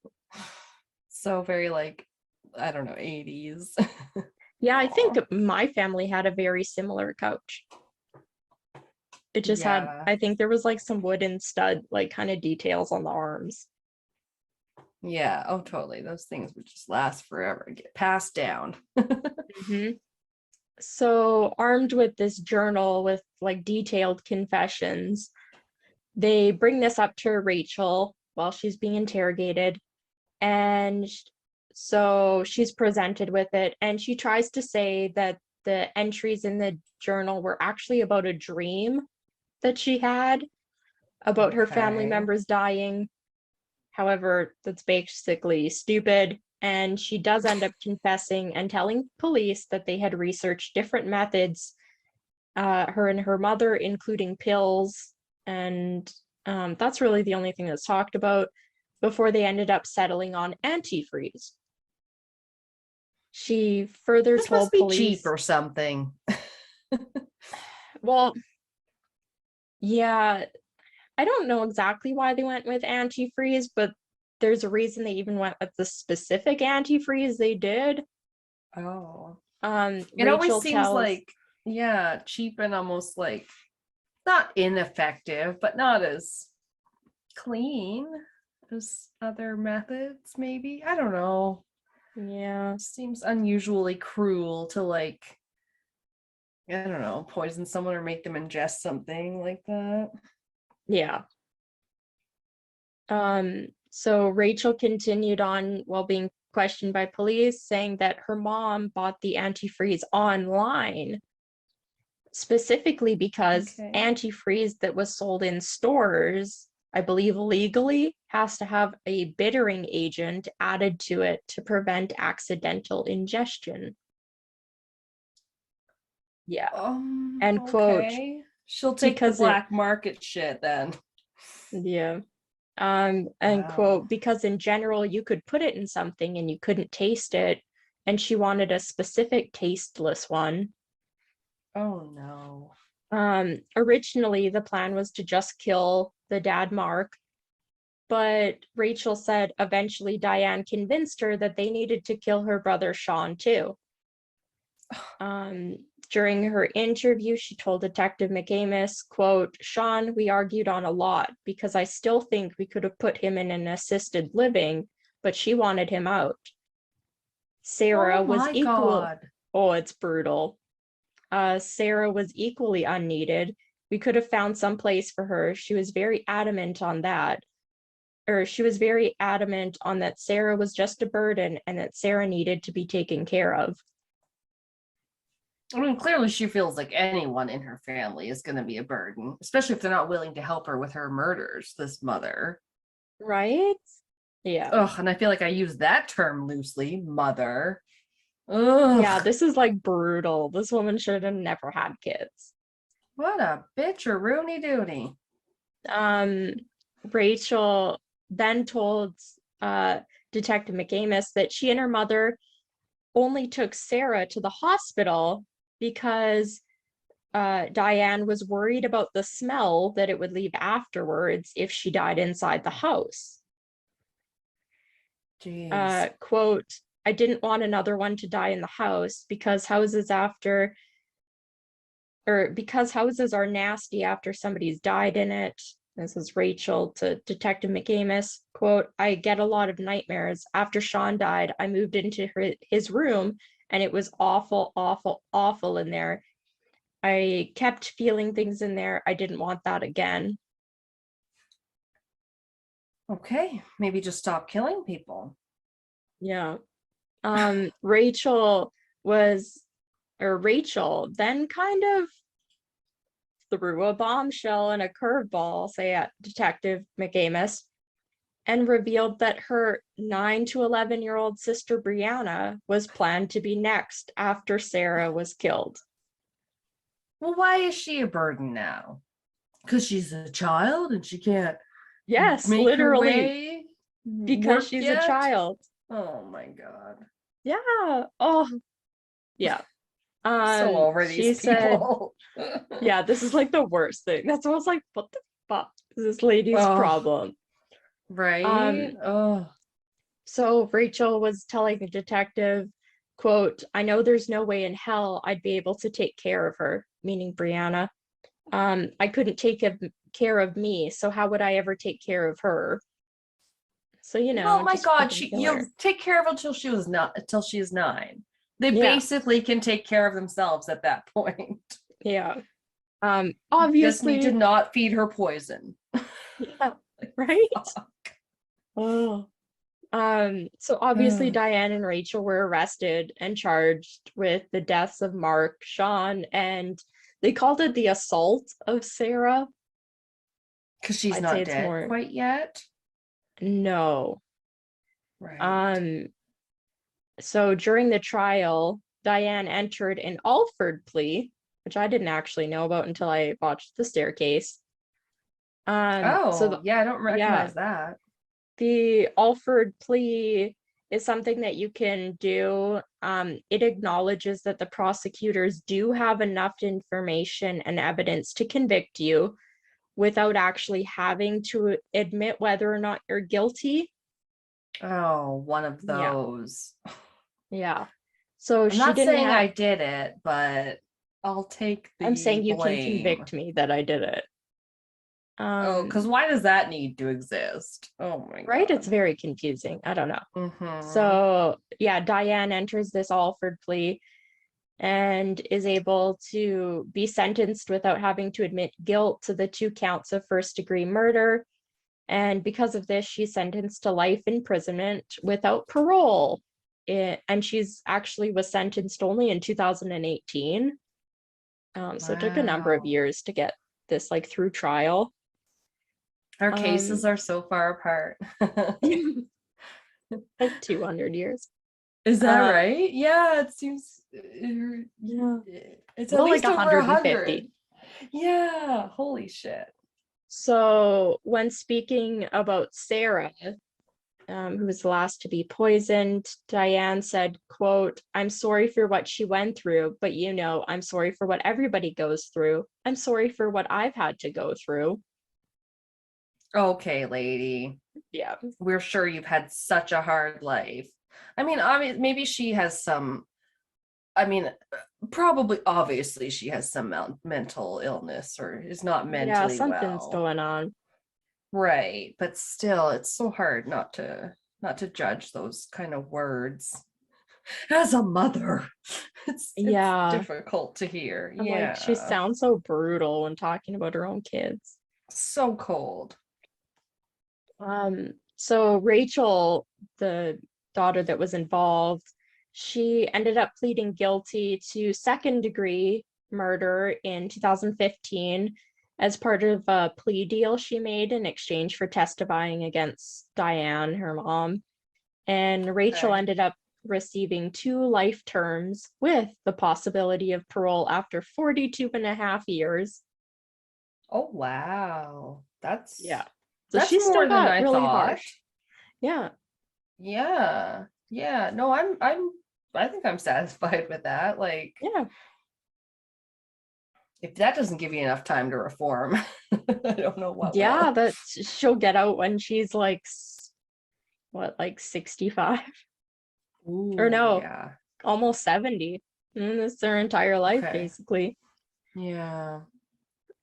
So very like, I don't know, 80s. Yeah, I think my family had a very similar couch. It just had, I think there was like some wooden stud, like kind of details on the arms. Yeah, oh totally. Those things would just last forever and get passed down. Mm-hmm. So armed with this journal with like detailed confessions, they bring this up to Rachel while she's being interrogated. And so she's presented with it, and she tries to say that the entries in the journal were actually about a dream that she had about her family members dying. However, that's basically stupid. And she does end up confessing and telling police that they had researched different methods, her and her mother, including pills. And that's really the only thing that's talked about before they ended up settling on antifreeze. She further told police, cheap or something. Well, yeah, I don't know exactly why they went with antifreeze, but there's a reason they even went with the specific antifreeze they did. Oh. It Rachel always seems like, yeah, cheap and almost like not ineffective, but not as clean as other methods, maybe. I don't know. Yeah. Seems unusually cruel to like, I don't know, poison someone or make them ingest something like that. Yeah. So Rachel continued on while being questioned by police, saying that her mom bought the antifreeze online, specifically because antifreeze that was sold in stores, I believe legally, has to have a bittering agent added to it to prevent accidental ingestion. Yeah. And quote, she'll take the black market shit then. Yeah. And quote, because in general you could put it in something and you couldn't taste it, and she wanted a specific tasteless one. Oh no. Originally the plan was to just kill the dad, Mark, but Rachel said eventually Diane convinced her that they needed to kill her brother Sean too. During her interview, she told Detective McAmis, quote, "Sean, we argued on a lot because I still think we could have put him in an assisted living, but she wanted him out. Sarah was equal. Oh, it's brutal. Sarah was equally unneeded. We could have found some place for her. She was very adamant on that. she was very adamant on that Sarah was just a burden and that Sarah needed to be taken care of. I mean, clearly she feels like anyone in her family is going to be a burden, especially if they're not willing to help her with her murders, this mother. Right? Yeah. Ugh, and I feel like I use that term loosely, mother. Ugh. Yeah, this is like brutal. This woman should have never had kids. What a bitch or Rooney Dooney. Rachel then told Detective McAmis that she and her mother only took Sarah to the hospital because Diane was worried about the smell that it would leave afterwards if she died inside the house. Jeez. Quote, I didn't want another one to die in the house because houses are nasty after somebody's died in it. This is Rachel to Detective McAmis. Quote, I get a lot of nightmares. After Sean died, I moved into his room and it was awful, awful, awful in there. I kept feeling things in there. I didn't want that again. Okay, maybe just stop killing people. Yeah. Rachel then kind of threw a bombshell and a curveball, say at Detective McAmis, and revealed that her 9 to 11-year-old sister Brianna was planned to be next after Sarah was killed. Well, why is she a burden now? Because she's a child and she can't Yes, make literally, her way because she's yet? a child. Oh my God. Yeah. Oh, yeah. So over She these said, people. yeah, this is like the worst thing. That's almost like, what the fuck is this lady's problem? Right? So Rachel was telling the detective, quote, I know there's no way in hell I'd be able to take care of her, meaning Brianna. I couldn't take care of me, so how would I ever take care of her? So, Oh my God, you'll take care of her until she is 9. They Yeah. basically can take care of themselves at that point. Yeah. Just need to not feed her poison. Yeah, right? Oh. So obviously Diane and Rachel were arrested and charged with the deaths of Mark, Sean, and they called it the assault of Sarah. Because she's not dead quite yet. No. Right. So during the trial, Diane entered an Alford plea, which I didn't actually know about until I watched The Staircase. I don't recognize that. The Alford plea is something that you can do. It acknowledges that the prosecutors do have enough information and evidence to convict you without actually having to admit whether or not you're guilty. Oh, one of those. Yeah. So I'm not saying I did it, but I'll take the I'm saying you blame. can convict me that I did it. Because why does that need to exist? Oh my God. Right? It's very confusing. I don't know. Mm-hmm. So yeah, Diane enters this Alford plea and is able to be sentenced without having to admit guilt to the 2 counts of first-degree murder. And because of this, she's sentenced to life imprisonment without parole. And she's actually was sentenced only in 2018. So it took a number of years to get this like through trial. Our cases are so far apart. Like 200 years. Is that right? Yeah, it seems. Yeah. It's at least like over 150. 100. Yeah, holy shit. So when speaking about Sarah, who was the last to be poisoned, Diane said, quote, I'm sorry for what she went through, but I'm sorry for what everybody goes through. I'm sorry for what I've had to go through. Okay, lady. Yeah. We're sure you've had such a hard life. I mean, maybe she has some, probably, obviously she has some mental illness or is not mentally something's going on. Right. But still, it's so hard not to judge those kind of words. As a mother, it's difficult to hear. Like, she sounds so brutal when talking about her own kids. So cold. So Rachel, the daughter that was involved, she ended up pleading guilty to second-degree murder in 2015 as part of a plea deal she made in exchange for testifying against Diane, her mom. And Rachel Okay. ended up receiving 2 life terms with the possibility of parole after 42 and a half years. Oh wow. Yeah. So That's she still more than got I really thought. harsh. Yeah. Yeah. Yeah. No, I think I'm satisfied with that. Like, Yeah. if that doesn't give you enough time to reform, I don't know what Yeah, will. that she'll get out when she's like what, like 65? Or Ooh, no, yeah. almost 70. And that's their entire life, Okay. basically. Yeah.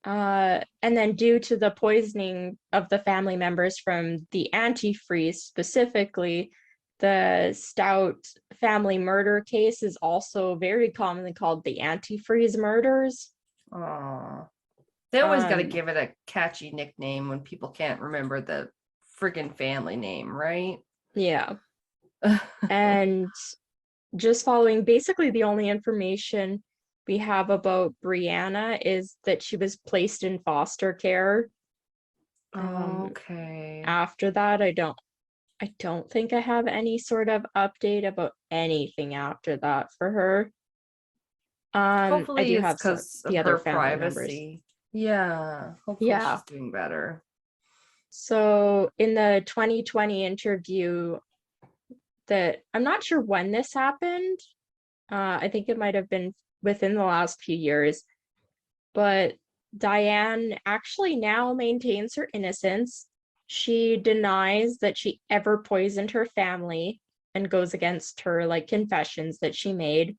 And then due to the poisoning of the family members from the antifreeze specifically, the Stout family murder case is also very commonly called the antifreeze murders. Oh, they always got to Um, give it a catchy nickname when people can't remember the friggin' family name, right? yeah. And just following, basically the only information we have about Brianna is that she was placed in foster care. Um, Okay. After that, I don't think I have any sort of update about anything after that for her. I Hopefully do it's have some because of the other her family members. privacy. Yeah. Hopefully Yeah. she's doing better. So in the 2020 interview that I'm not sure when this happened. I think it might have been within the last few years, but Diane actually now maintains her innocence. She denies that she ever poisoned her family and goes against her like confessions that she made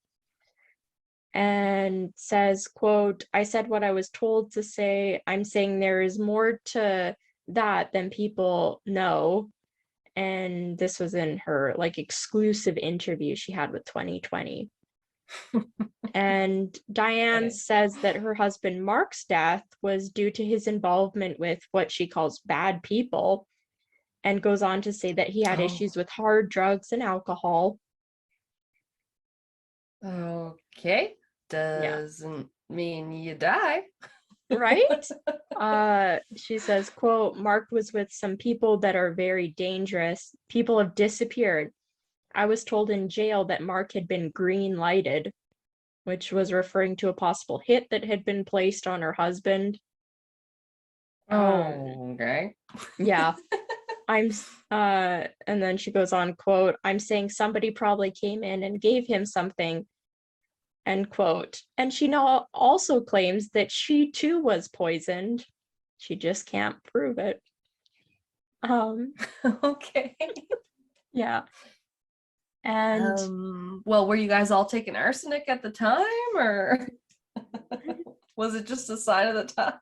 and says, quote, I said what I was told to say. I'm saying there is more to that than people know. And this was in her like exclusive interview she had with 2020. And Diane Okay. says that her husband Mark's death was due to his involvement with what she calls bad people, and goes on to say that he had Oh, issues with hard drugs and alcohol. okay. Yeah, Doesn't mean you die. right? She says, quote, Mark was with some people that are very dangerous. People have disappeared. I was told in jail that Mark had been green lighted, which was referring to a possible hit that had been placed on her husband. Um, Oh, okay. yeah, and then she goes on, quote, I'm saying somebody probably came in and gave him something, end quote. And she now also claims that she too was poisoned. She just can't prove it. Um, Okay. yeah. And Well, were you guys all taking arsenic at the time, or was it just a sign of the times?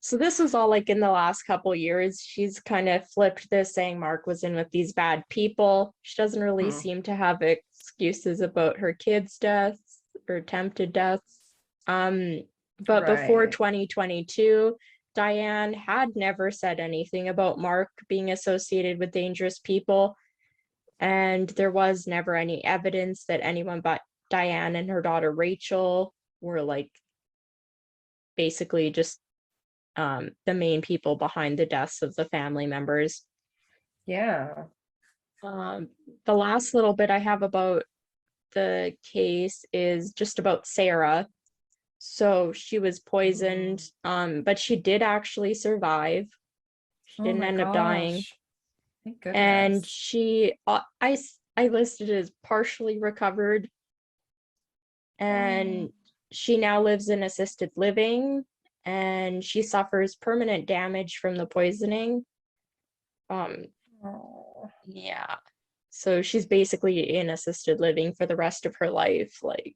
so this was all like in the last couple years. She's kind of flipped this, saying Mark was in with these bad people. She doesn't really Hmm. seem to have excuses about her kids' deaths or attempted deaths. But before Right. 2022, Diane had never said anything about Mark being associated with dangerous people, and there was never any evidence that anyone but Diane and her daughter Rachel were like basically just the main people behind the deaths of the family members. Yeah. Um, the last little bit I have about the case is just about Sarah. So she was poisoned, Mm. but she did actually survive. She Oh didn't my end up dying. gosh. Thank And goodness. I listed as partially recovered, Oh. and she now lives in assisted living, and she suffers permanent damage from the poisoning. Um, Oh. yeah. So she's basically in assisted living for the rest of her life, like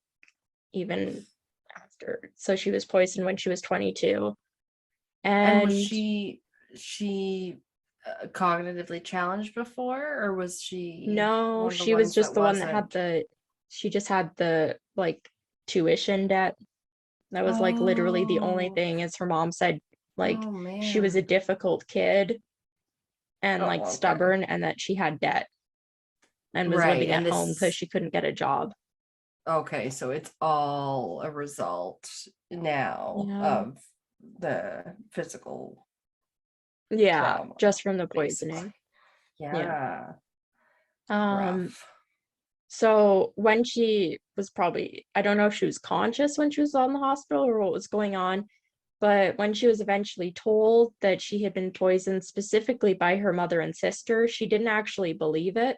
even after. So she was poisoned when she was 22. And was And she cognitively challenged before, or was she no, one of the she was ones just that the one that had wasn't? she just had the like tuition debt. That was like literally the only Oh, thing, as her mom said, Like Oh she was a man. difficult kid and like Oh, okay. stubborn, and that she had debt and was Right. living at And home because this, she couldn't get a job. okay, so it's all a result now Yeah. of the physical Yeah, trauma, just from the basically. poisoning. Yeah. Yeah. Um, Rough. so when she was probably, I don't know if she was conscious when she was on the hospital or what was going on, but when she was eventually told that she had been poisoned specifically by her mother and sister, she didn't actually believe it.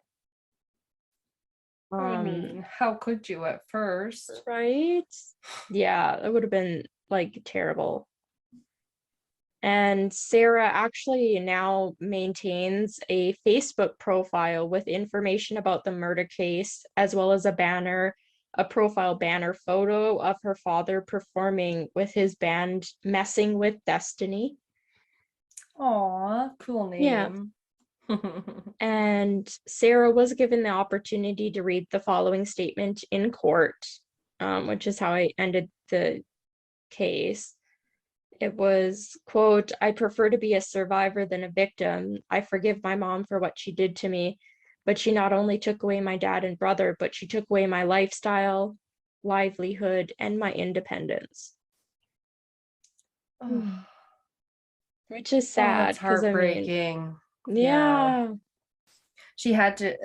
I Um, mean, how could you at first? right? Yeah, it would have been like terrible. And Sarah actually now maintains a Facebook profile with information about the murder case, as well as a profile banner photo of her father performing with his band Messing with Destiny. Aw, cool Yeah. name. And Sarah was given the opportunity to read the following statement in court, which is how I ended the case. It was, quote, "I prefer to be a survivor than a victim. I forgive my mom for what she did to me, but she not only took away my dad and brother, but she took away my lifestyle, livelihood, and my independence." Oh, Hmm. Which is oh, that's sad because I mean, heartbreaking. Yeah. yeah, She had to,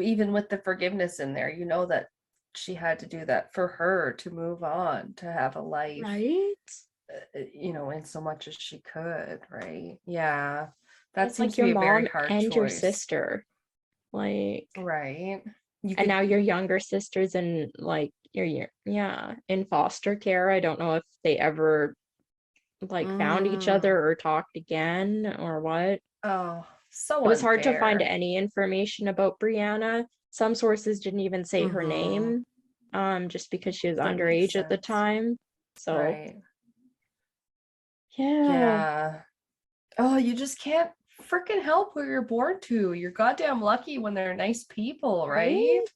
even with the forgiveness in there, you know that she had to do that for her to move on, to have a life, right? in so much as she could, right? Yeah. That It's seems like to your be a very mom hard and your choice, sister, like, right? You and could, now your younger sister's in like your yeah, in foster care. I don't know if they ever like found each mm, other or talked again or what. oh, It so was hard to find unfair. any information about Brianna. Some sources didn't even say her Mm-hmm. name, just because she was That makes underage at the sense. time. So Right. yeah, Yeah. Oh, you just can't freaking help who you're born to. You're goddamn lucky when they're nice people, right? right?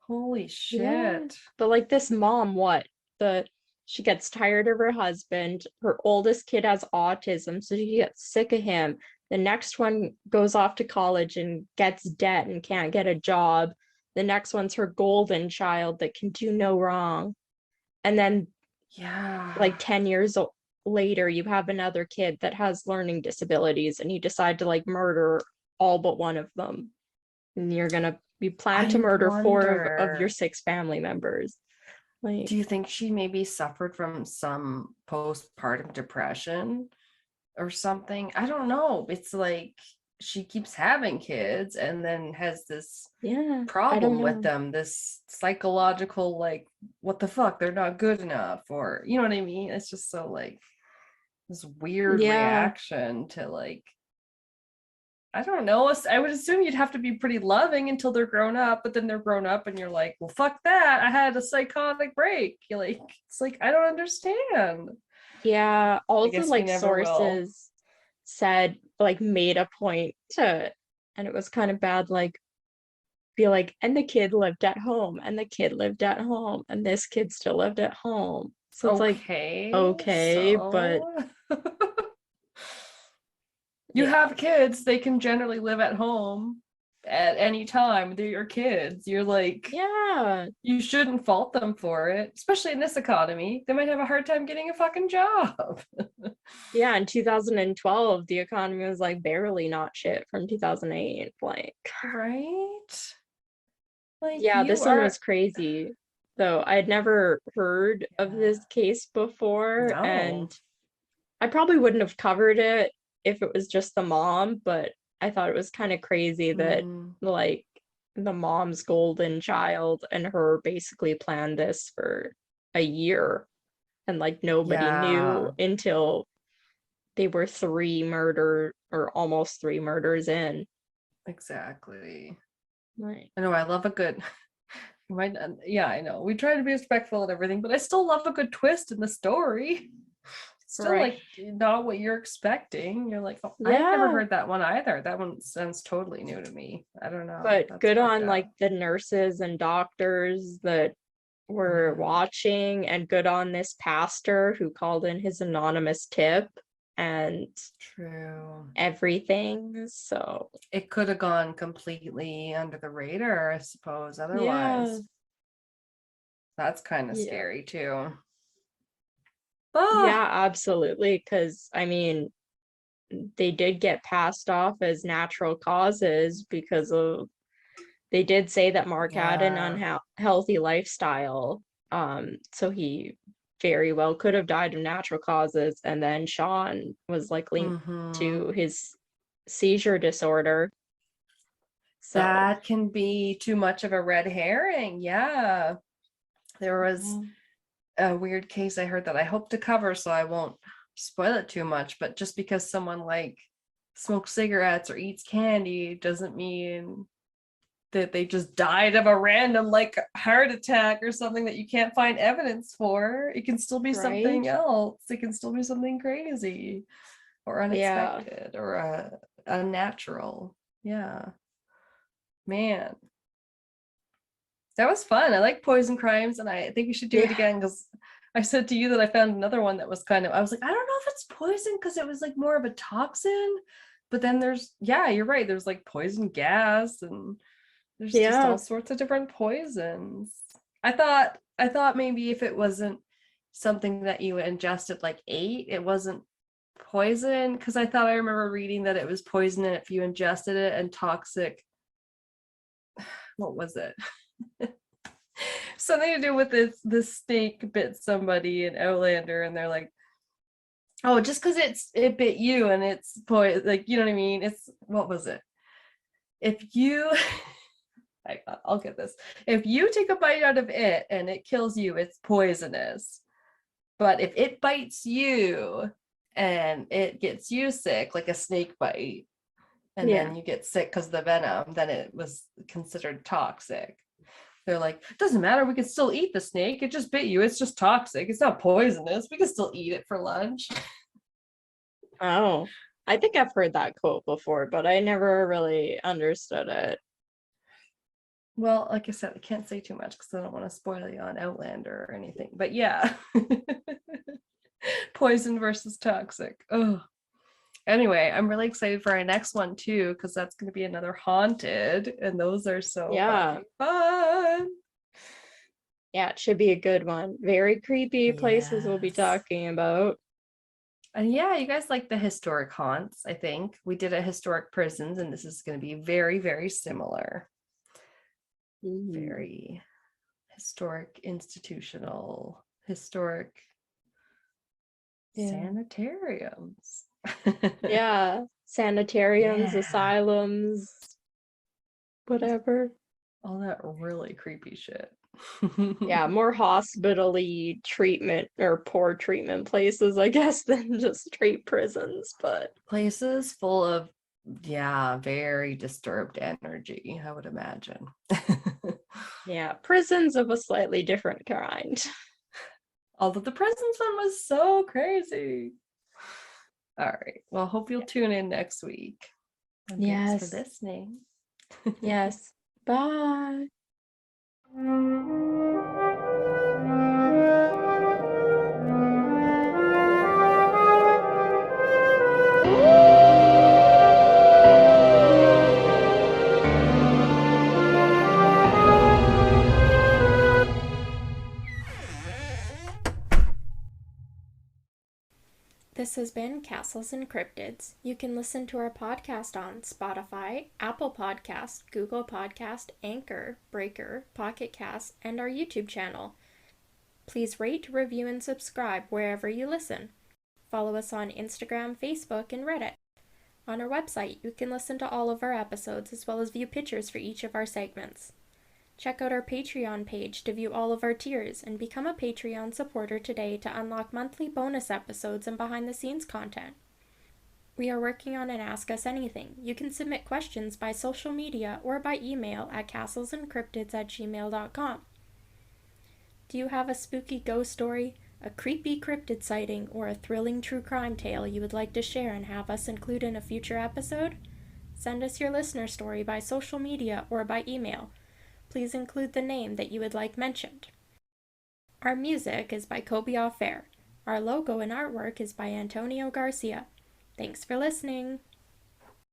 Holy Yeah. shit. But like this mom, what? The She gets tired of her husband. Her oldest kid has autism, so she gets sick of him. The next one goes off to college and gets debt and can't get a job. The next one's her golden child that can do no wrong. And then Yeah. like 10 years later, you have another kid that has learning disabilities and you decide to like murder all but one of them. And you plan to I murder four of your wonder, six family members. Like, do you think she maybe suffered from some postpartum depression or something? I don't know. It's like she keeps having kids and then has this yeah, I don't problem with know. them, this psychological, like, what the fuck, they're not good enough, or you know what I mean? It's just so like this weird Yeah, reaction to, like, I don't know. I would assume you'd have to be pretty loving until they're grown up, but then they're grown up and you're like, well, fuck that. I had a psychotic break. You're like, it's like, I don't understand. yeah. I All the guess we like never will. sources said like made a point to, and it was kind of bad, like be like, and the kid lived at home, and the kid lived at home, and this kid still lived at home. So it's like, Okay, okay, but so you yeah, have kids, they can generally live at home at any time. They're your kids. You're like, yeah, you shouldn't fault them for it, especially in this economy. They might have a hard time getting a fucking job. yeah. In 2012, the economy was like barely not shit from 2008. Like, Right? Like, yeah, you this one are, was crazy. So I had never heard of yeah, this case before, no. and I probably wouldn't have covered it if it was just the mom, but I thought it was kind of crazy that Mm, like the mom's golden child and her basically planned this for a year and like nobody knew yeah, until they were three murder or almost three murders in. exactly. Right. I know, I love a good, yeah, I know. We try to be respectful and everything, but I still love a good twist in the story. Still, Right. like, not what you're expecting. You're like, oh, I had never Yeah. heard that one either. That one sounds totally new to me. I don't know. But That's good fucked on like up. the nurses and doctors that were Yeah. watching, and good on this pastor who called in his anonymous tip and True. everything. So It could have gone completely under the radar, I suppose, yeah, otherwise. That's kind of yeah, scary too. yeah, Ah, absolutely. Because I mean, they did get passed off as natural causes because of they did say that Mark had an yeah. unhealthy lifestyle. So he very well could have died of natural causes, and then Sean was like linked Mm-hmm. to his seizure disorder. So That can be too much of a red herring. Yeah. There was yeah, a weird case I heard that I hope to cover, so I won't spoil it too much. But just because someone like smokes cigarettes or eats candy doesn't mean that they just died of a random like heart attack or something that you can't find evidence for. It can still be right? something else. It can still be something crazy or Yeah, unexpected or unnatural. Yeah. Man, that was fun. I like poison crimes, and I think we should do it yeah, again because I said to you that I found another one that was kind of, I was like, I don't know if it's poison because it was like more of a toxin. But then there's, yeah, you're right. There's like poison gas and there's just all yeah, sorts of different poisons. I thought maybe if it wasn't something that you ingested like ate, it wasn't poison because I thought I remember reading that it was poison if you ingested it and toxic. What was it? Something to do with this snake bit somebody in Outlander, and they're like, oh, just because it bit you and it's poison, like you know what I mean? It's what was it? If you I'll get this. If you take a bite out of it and it kills you, it's poisonous. But if it bites you and it gets you sick, like a snake bite, and yeah. then you get sick because of the venom, then it was considered toxic. They're like, doesn't matter, we can still eat the snake. It just bit you. It's just toxic. It's not poisonous. We can still eat it for lunch. Oh, I think I've heard that quote before, but I never really understood it. Well, like I said, I can't say too much because I don't want to spoil you on Outlander or anything. But yeah. Poison versus toxic. Oh. Anyway, I'm really excited for our next one too, because that's going to be another haunted, and those are so Yeah, fucking fun. yeah, it should be a good one. Very creepy places we'll be Yes. talking about. And yeah, you guys like the historic haunts, I think. We did a historic prisons, and this is going to be very, very similar. Mhm. Very historic, institutional, historic Yeah. sanitariums. Yeah, sanitariums, Yeah. asylums, whatever. All that really creepy shit. Yeah, more hospital-y treatment or poor treatment places, I guess, than just straight prisons, but Places full of, yeah, very disturbed energy, I would imagine. yeah, prisons of a slightly different kind. Although the prisons one was so crazy. All right. Well, hope you'll tune in next week. And thanks for Yes, listening. yes. Bye. This has been Castles and Cryptids. You can listen to our podcast on Spotify, Apple Podcast, Google Podcast, Anchor, Breaker, Pocket Cast, and our YouTube channel. Please rate, review, and subscribe wherever you listen. Follow us on Instagram, Facebook, and Reddit. On our website, you can listen to all of our episodes as well as view pictures for each of our segments. Check out our Patreon page to view all of our tiers and become a Patreon supporter today to unlock monthly bonus episodes and behind-the-scenes content. We are working on an Ask Us Anything. You can submit questions by social media or by email at castlesandcryptids@gmail.com. Do you have a spooky ghost story, a creepy cryptid sighting, or a thrilling true crime tale you would like to share and have us include in a future episode? Send us your listener story by social media or by email. Please include the name that you would like mentioned. Our music is by Kobe Fair. Our logo and artwork is by Antonio Garcia. Thanks for listening.